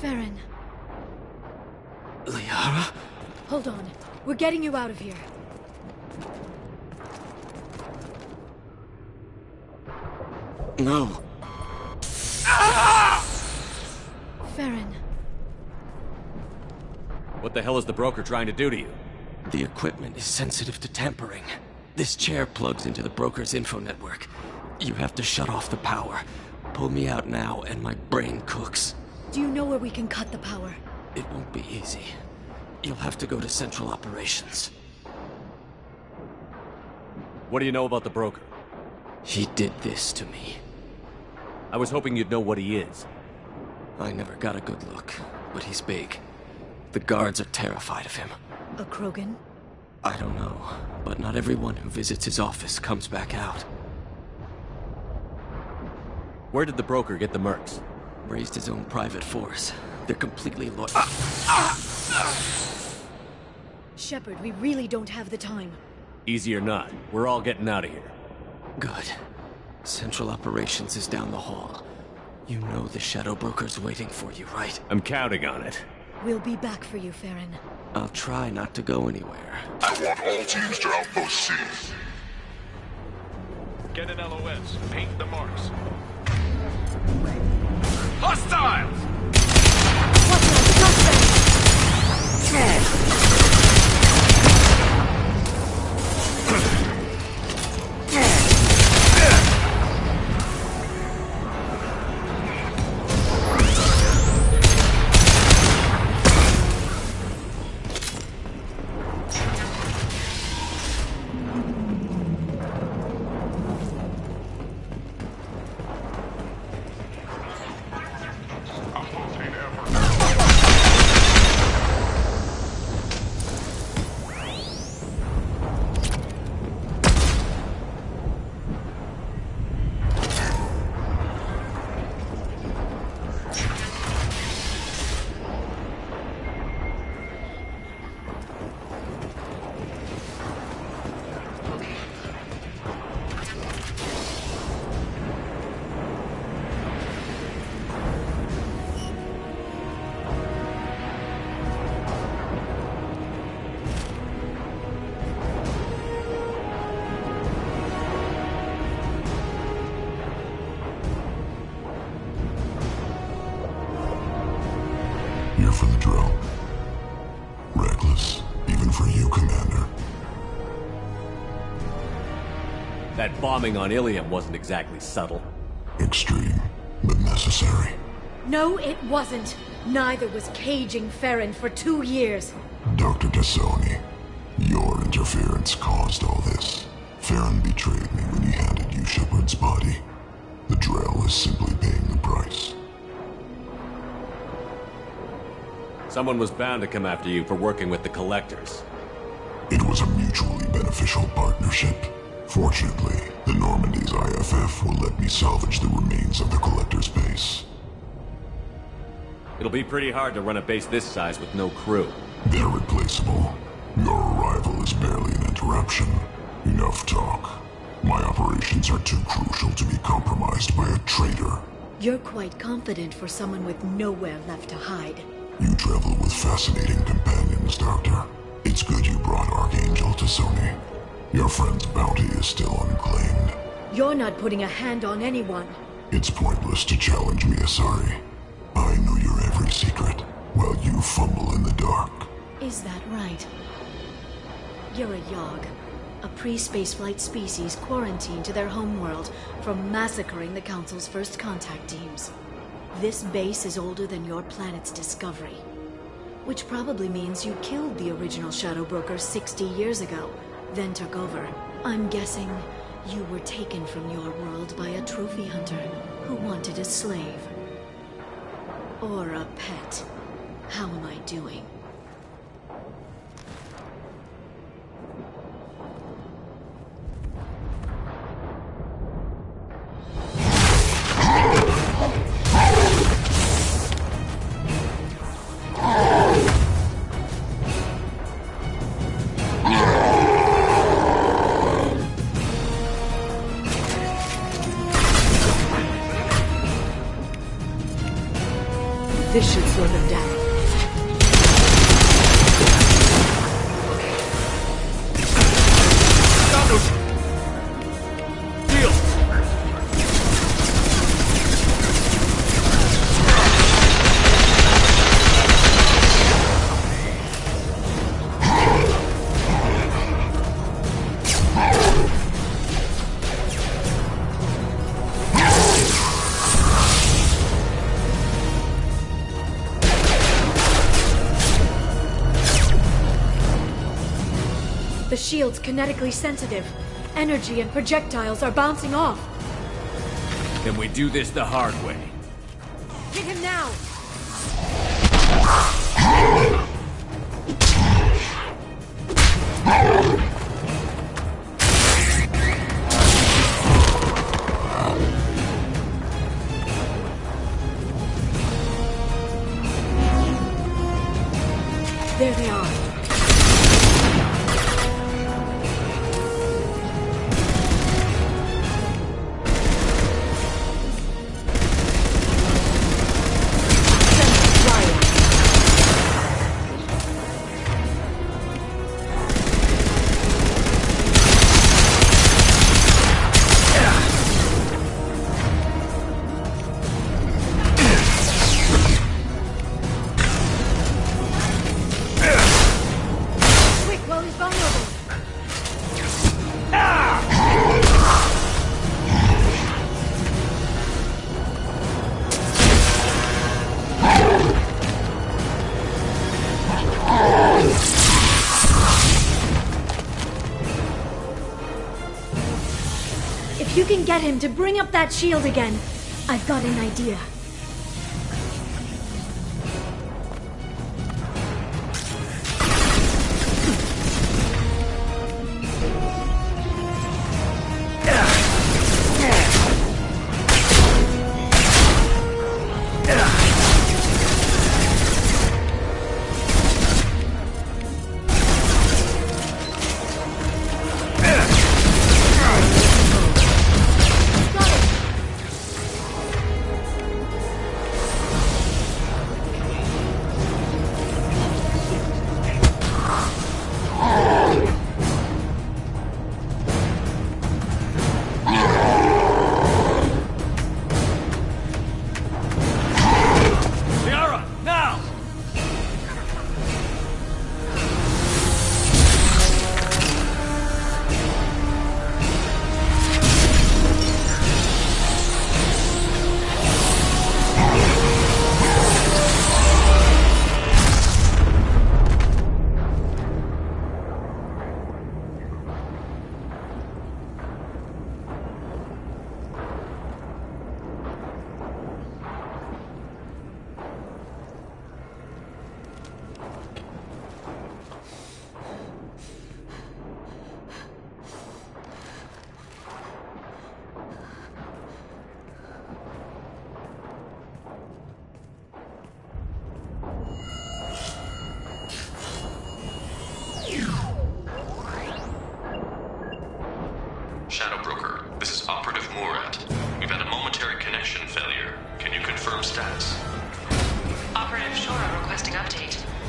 Farron. Liara? Hold on. We're getting you out of here. No. Farron. What the hell is the broker trying to do to you? The equipment is sensitive to tampering. This chair plugs into the broker's info network. You have to shut off the power. Pull me out now and my brain cooks. Do you know where we can cut the power? It won't be easy. You'll have to go to Central Operations. What do you know about the broker? He did this to me. I was hoping you'd know what he is. I never got a good look, but he's big. The guards are terrified of him. A Krogan? I don't know, but not everyone who visits his office comes back out. Where did the broker get the mercs? Raised his own private force. They're completely loyal. Shepard, we really don't have the time. Easy or not, we're all getting out of here. Good. Central Operations is down the hall. You know the Shadow Broker's waiting for you, right? I'm counting on it. We'll be back for you, Farron. I'll try not to go anywhere. I want all teams to Outpost C. Get an LOS. Paint the marks. Hostiles! Watch out, suspect! for the drill. Reckless, even for you, Commander. That bombing on Ilium wasn't exactly subtle. Extreme, but necessary. No, it wasn't. Neither was caging Farron for 2 years. Dr. Tassoni, your interference caused all this. Farron betrayed me when he handed you Shepard's body. The Drell is simply paying the price. Someone was bound to come after you for working with the Collectors. It was a mutually beneficial partnership. Fortunately, the Normandy's IFF will let me salvage the remains of the Collector's base. It'll be pretty hard to run a base this size with no crew. They're replaceable. Your arrival is barely an interruption. Enough talk. My operations are too crucial to be compromised by a traitor. You're quite confident for someone with nowhere left to hide. You travel with fascinating companions, Doctor. It's good you brought Archangel to Sony. Your friend's bounty is still unclaimed. You're not putting a hand on anyone. It's pointless to challenge me, Asari. I know your every secret, while you fumble in the dark. Is that right? You're a Yogg, a pre-spaceflight species quarantined to their homeworld from massacring the Council's first contact teams. This base is older than your planet's discovery, which probably means you killed the original Shadow Broker 60 years ago, then took over. I'm guessing you were taken from your world by a trophy hunter who wanted a slave. Or a pet. How am I doing? This should slow them down. The shield's kinetically sensitive. Energy and projectiles are bouncing off. Then we do this the hard way. Hit him now! There they are. If you can get him to bring up that shield again, I've got an idea.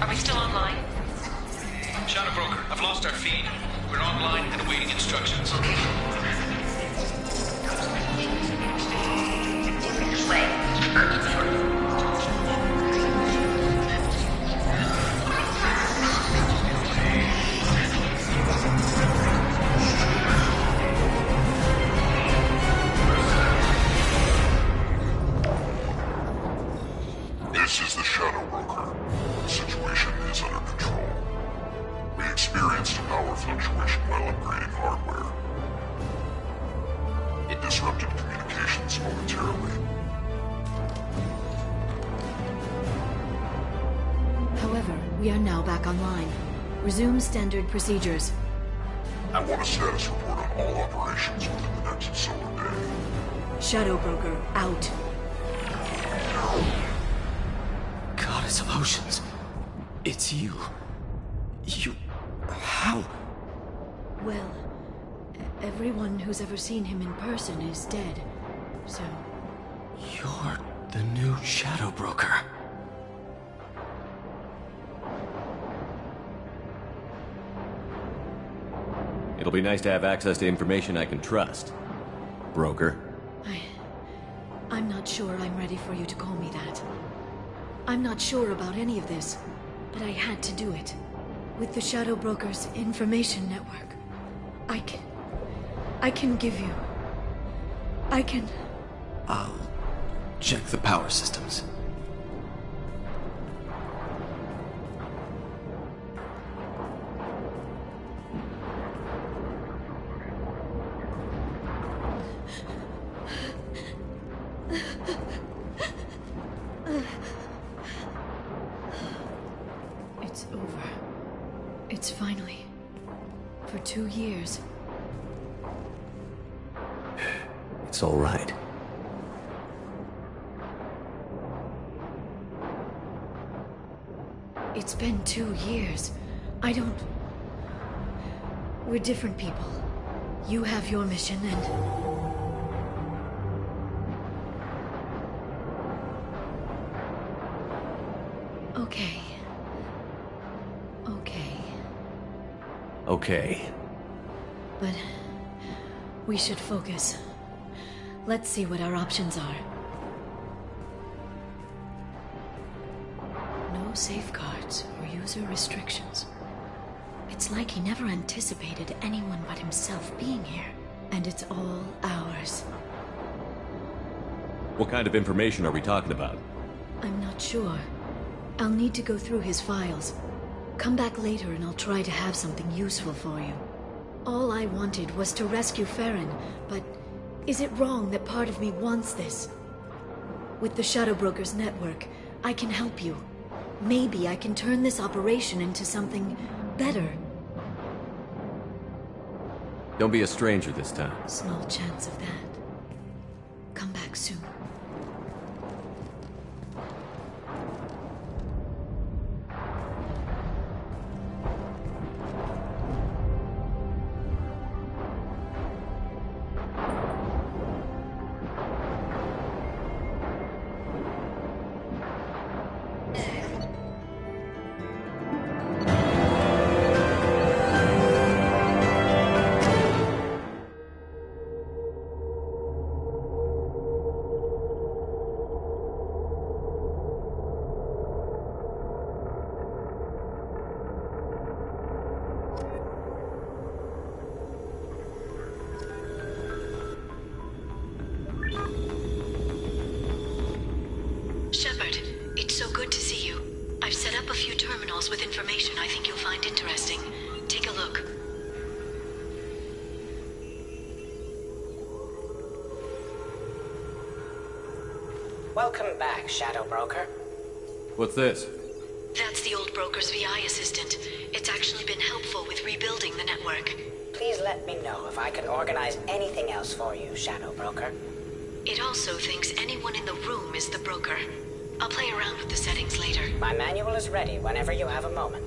Are we still online? Shadow Broker, I've lost our feed. We're online and awaiting instructions. This is the Shadow Broker. The situation is under control. We experienced a power fluctuation while upgrading hardware. It disrupted communications momentarily. However, we are now back online. Resume standard procedures. I want a status report on all operations within the next solar day. Shadow Broker, out. Goddess of Oceans. It's you. You... How? Well, everyone who's ever seen him in person is dead. So... You're the new Shadow Broker. It'll be nice to have access to information I can trust. Broker. I'm not sure I'm ready for you to call me that. I'm not sure about any of this, but I had to do it. With the Shadow Broker's information network, I can give you... I'll check the power systems. It's over. It's finally... For 2 years. It's all right. It's been 2 years. I don't... We're different people. You have your mission and... Okay. Okay. But... we should focus. Let's see what our options are. No safeguards or user restrictions. It's like he never anticipated anyone but himself being here. And it's all ours. What kind of information are we talking about? I'm not sure. I'll need to go through his files. Come back later and I'll try to have something useful for you. All I wanted was to rescue Farron, but is it wrong that part of me wants this? With the Shadow Broker's network, I can help you. Maybe I can turn this operation into something better. Don't be a stranger this time. Small chance of that. Come back soon. Shepard, it's so good to see you. I've set up a few terminals with information I think you'll find interesting. Take a look. Welcome back, Shadow Broker. What's this? That's the old broker's VI assistant. It's actually been helpful with rebuilding the network. Please let me know if I can organize anything else for you, Shadow Broker. It also thinks anyone in the room is the broker. I'll play around with the settings later. My manual is ready whenever you have a moment.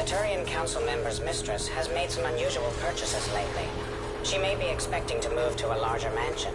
Turian Council member's mistress has made some unusual purchases lately. She may be expecting to move to a larger mansion.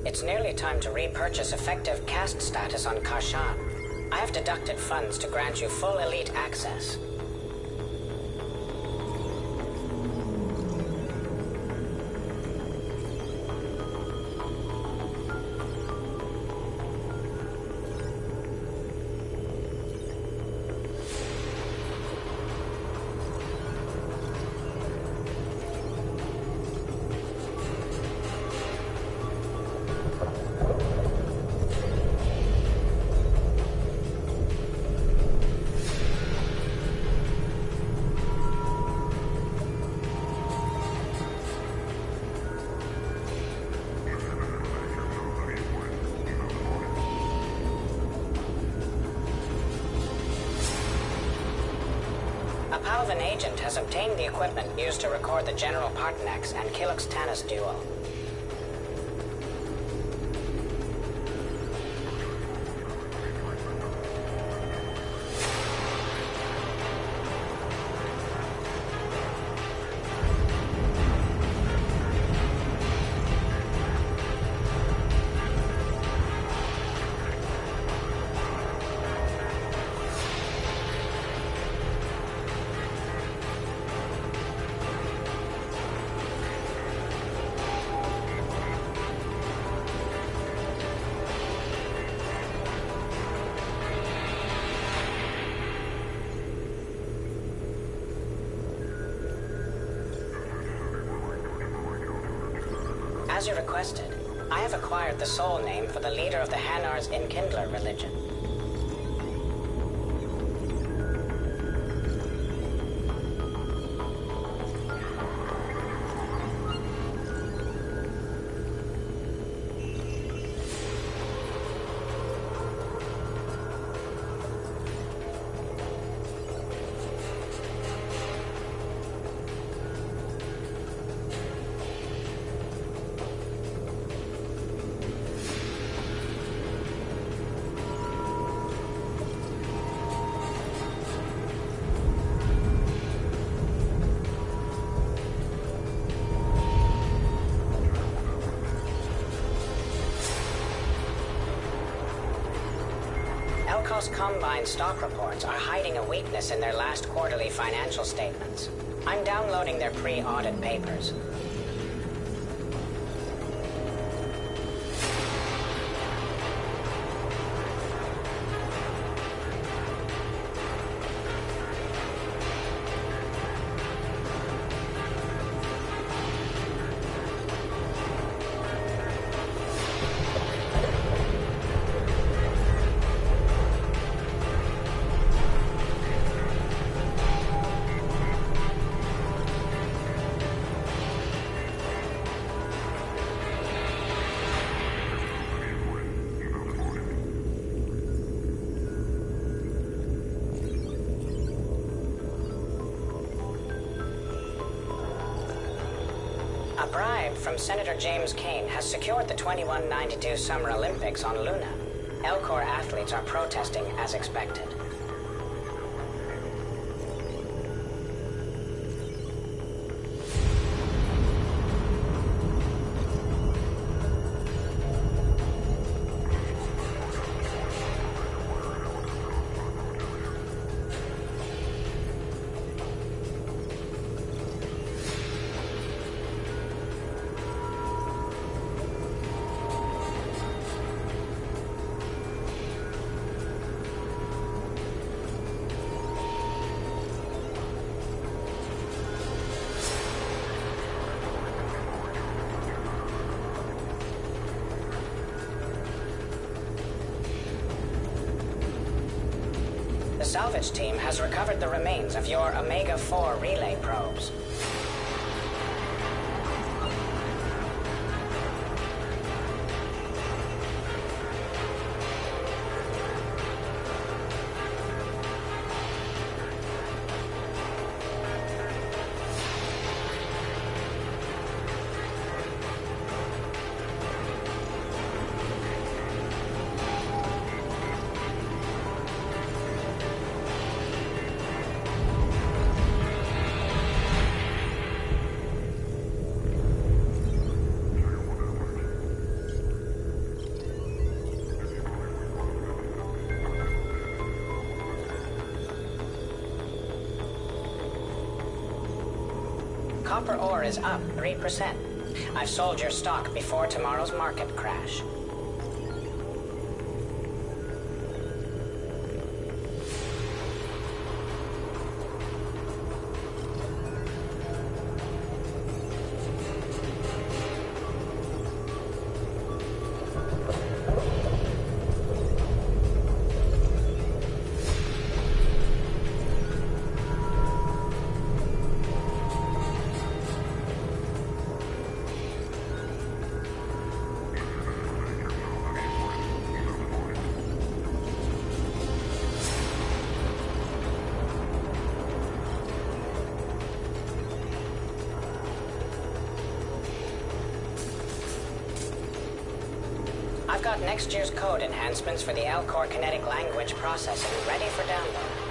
It's nearly time to repurchase effective caste status on Kashan. I have deducted funds to grant you full elite access. An agent has obtained the equipment used to record the General Partnex and Kilix Tanis duel. As you requested, I have acquired the soul name for the leader of the Hanar's Enkindler religion. Combine stock reports are hiding a weakness in their last quarterly financial statements. I'm downloading their pre-audit papers. A bribe from Senator James Kane has secured the 2192 Summer Olympics on Luna. Elcor athletes are protesting as expected. salvage team has recovered the remains of your Omega-4 relay probes. Copper ore is up 3%. I've sold your stock before tomorrow's market crash. I've got next year's code enhancements for the Elcor kinetic language processing ready for download.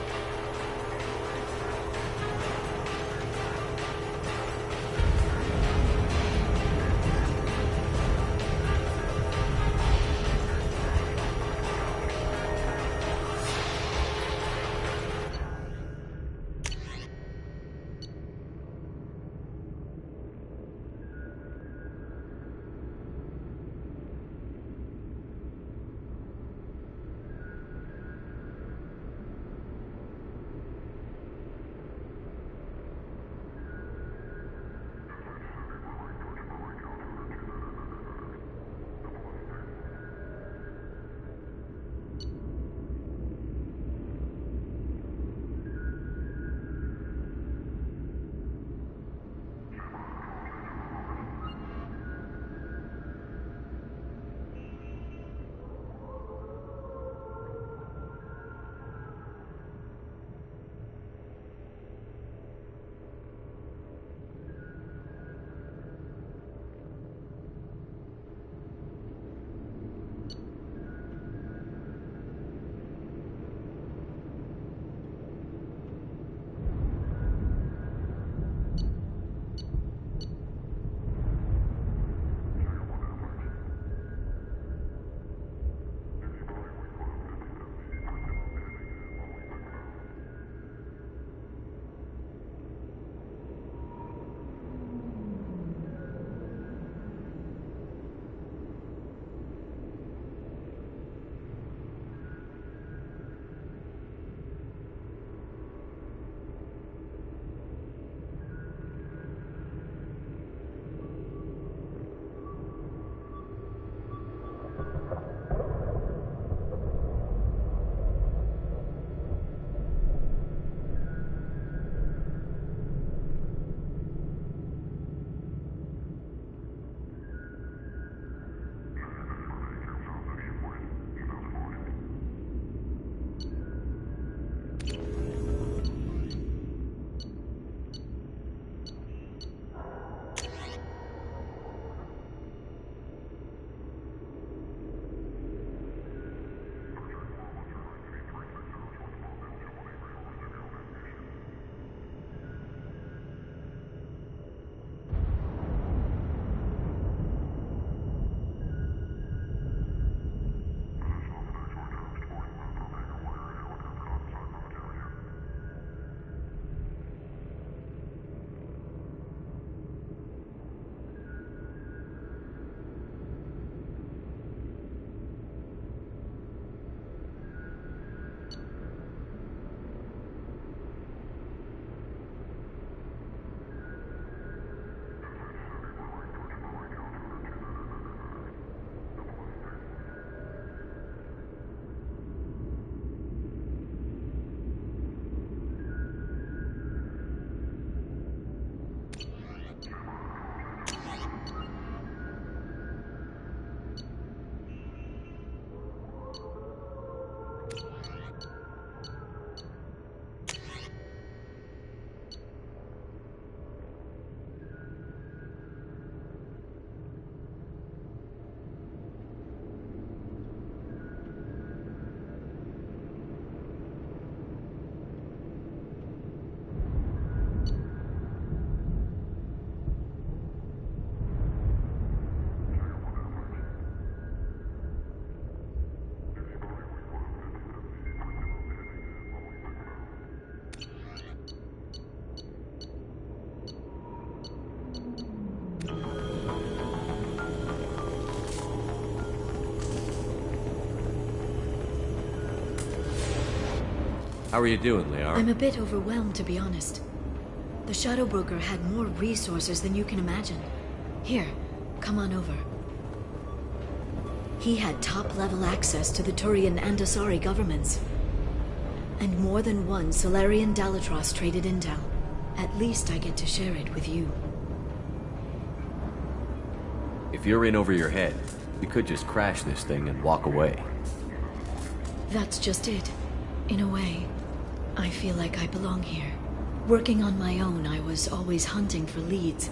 How are you doing, Lair? I'm a bit overwhelmed, to be honest. The Shadow Broker had more resources than you can imagine. Here, come on over. He had top-level access to the Turian and Asari governments. And more than one Solarian Dalatros traded intel. At least I get to share it with you. If you're in over your head, we could just crash this thing and walk away. That's just it. In a way, I feel like I belong here. Working on my own, I was always hunting for leads.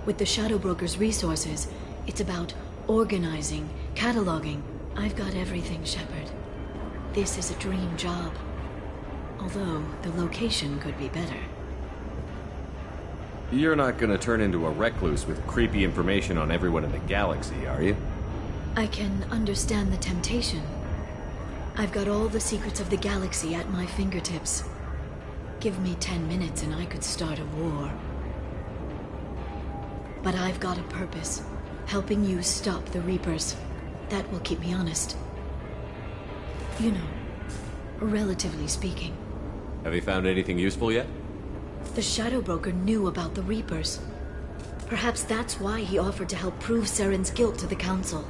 With the Shadow Broker's resources, it's about organizing, cataloging. I've got everything, Shepard. This is a dream job. Although, the location could be better. You're not gonna turn into a recluse with creepy information on everyone in the galaxy, are you? I can understand the temptation. I've got all the secrets of the galaxy at my fingertips. Give me 10 minutes and I could start a war. But I've got a purpose. Helping you stop the Reapers. That will keep me honest. You know, relatively speaking. Have you found anything useful yet? The Shadow Broker knew about the Reapers. Perhaps that's why he offered to help prove Saren's guilt to the Council.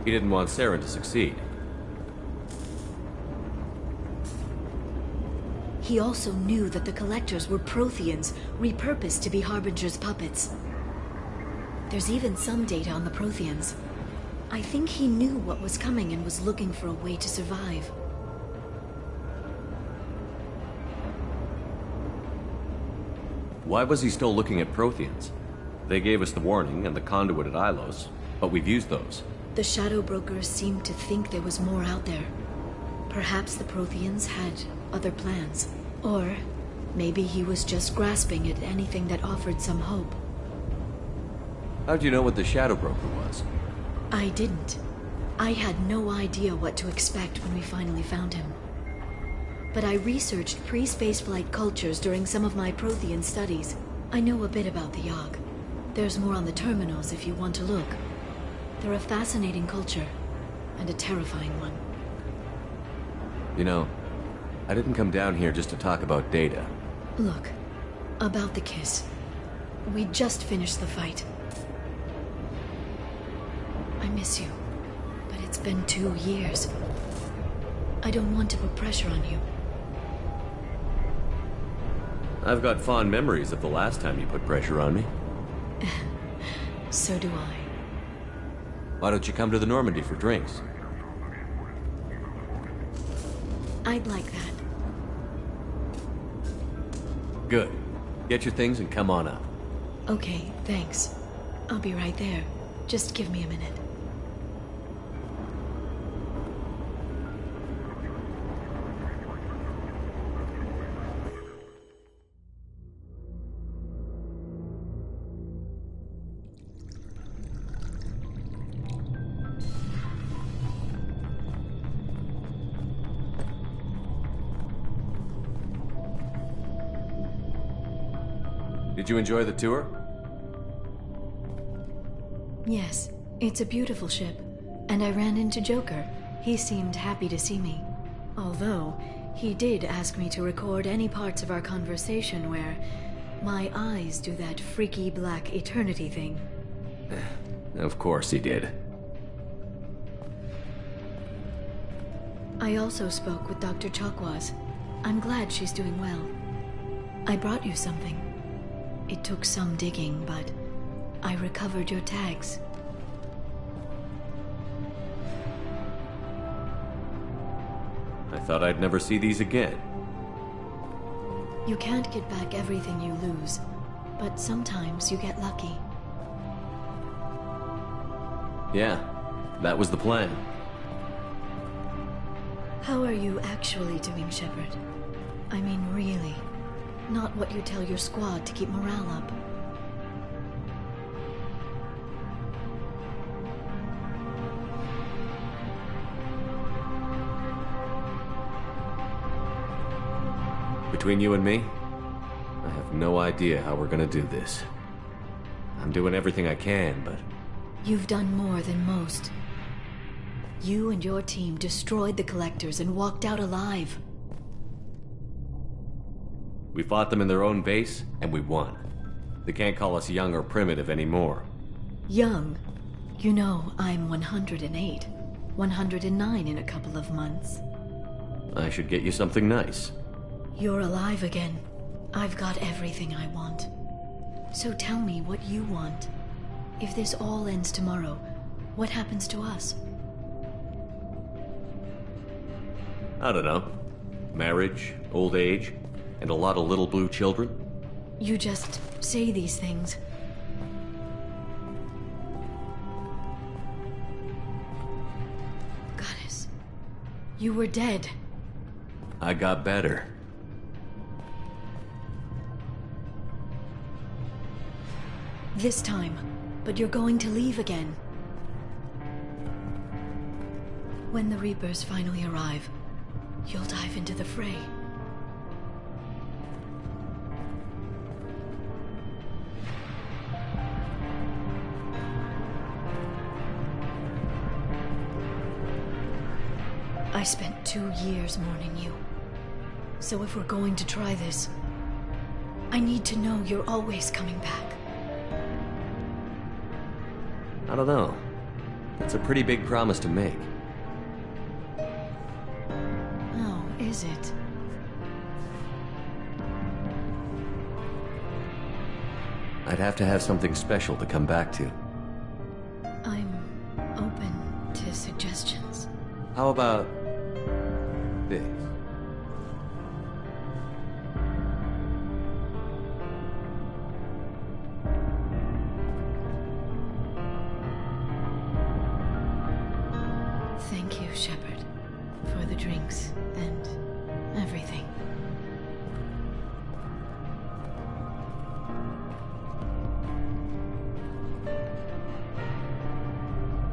He didn't want Saren to succeed. He also knew that the Collectors were Protheans, repurposed to be Harbinger's puppets. There's even some data on the Protheans. I think he knew what was coming and was looking for a way to survive. Why was he still looking at Protheans? They gave us the warning and the conduit at Ilos, but we've used those. The Shadow Brokers seemed to think there was more out there. Perhaps the Protheans had other plans. Or maybe he was just grasping at anything that offered some hope. How'd you know what the Shadow Broker was? I didn't. I had no idea what to expect when we finally found him. But I researched pre-spaceflight cultures during some of my Prothean studies. I know a bit about the Yogg. There's more on the terminals if you want to look. They're a fascinating culture, and a terrifying one. You know, I didn't come down here just to talk about data. Look, about the kiss. We just finished the fight. I miss you, but it's been 2 years. I don't want to put pressure on you. I've got fond memories of the last time you put pressure on me. So do I. Why don't you come to the Normandy for drinks? I'd like that. Good. Get your things and come on up. Okay, thanks. I'll be right there. Just give me a minute. Did you enjoy the tour? Yes, it's a beautiful ship. And I ran into Joker. He seemed happy to see me. Although, he did ask me to record any parts of our conversation where my eyes do that freaky black eternity thing. Of course he did. I also spoke with Dr. Chakwas. I'm glad she's doing well. I brought you something. It took some digging, but I recovered your tags. I thought I'd never see these again. You can't get back everything you lose, but sometimes you get lucky. Yeah, that was the plan. How are you actually doing, Shepard? I mean, really. Not what you tell your squad to keep morale up. Between you and me, I have no idea how we're gonna do this. I'm doing everything I can, but... You've done more than most. You and your team destroyed the Collectors and walked out alive. We fought them in their own base, and we won. They can't call us young or primitive anymore. Young? You know, I'm 108. 109 in a couple of months. I should get you something nice. You're alive again. I've got everything I want. So tell me what you want. If this all ends tomorrow, what happens to us? I don't know. Marriage, old age, and a lot of little blue children. You just say these things. Goddess, you were dead. I got better. This time, but you're going to leave again. When the Reapers finally arrive, you'll dive into the fray. I spent 2 years mourning you. So if we're going to try this, I need to know you're always coming back. I don't know. That's a pretty big promise to make. Oh, is it? I'd have to have something special to come back to. I'm open to suggestions. How about this? Thank you, Shepard, for the drinks and everything.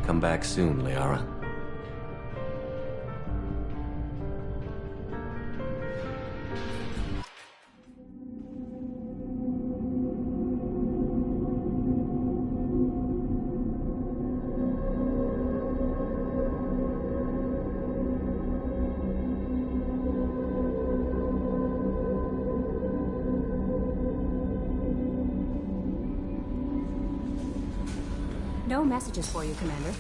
Come back soon, Liara. No messages for you, Commander.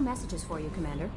messages for you, Commander.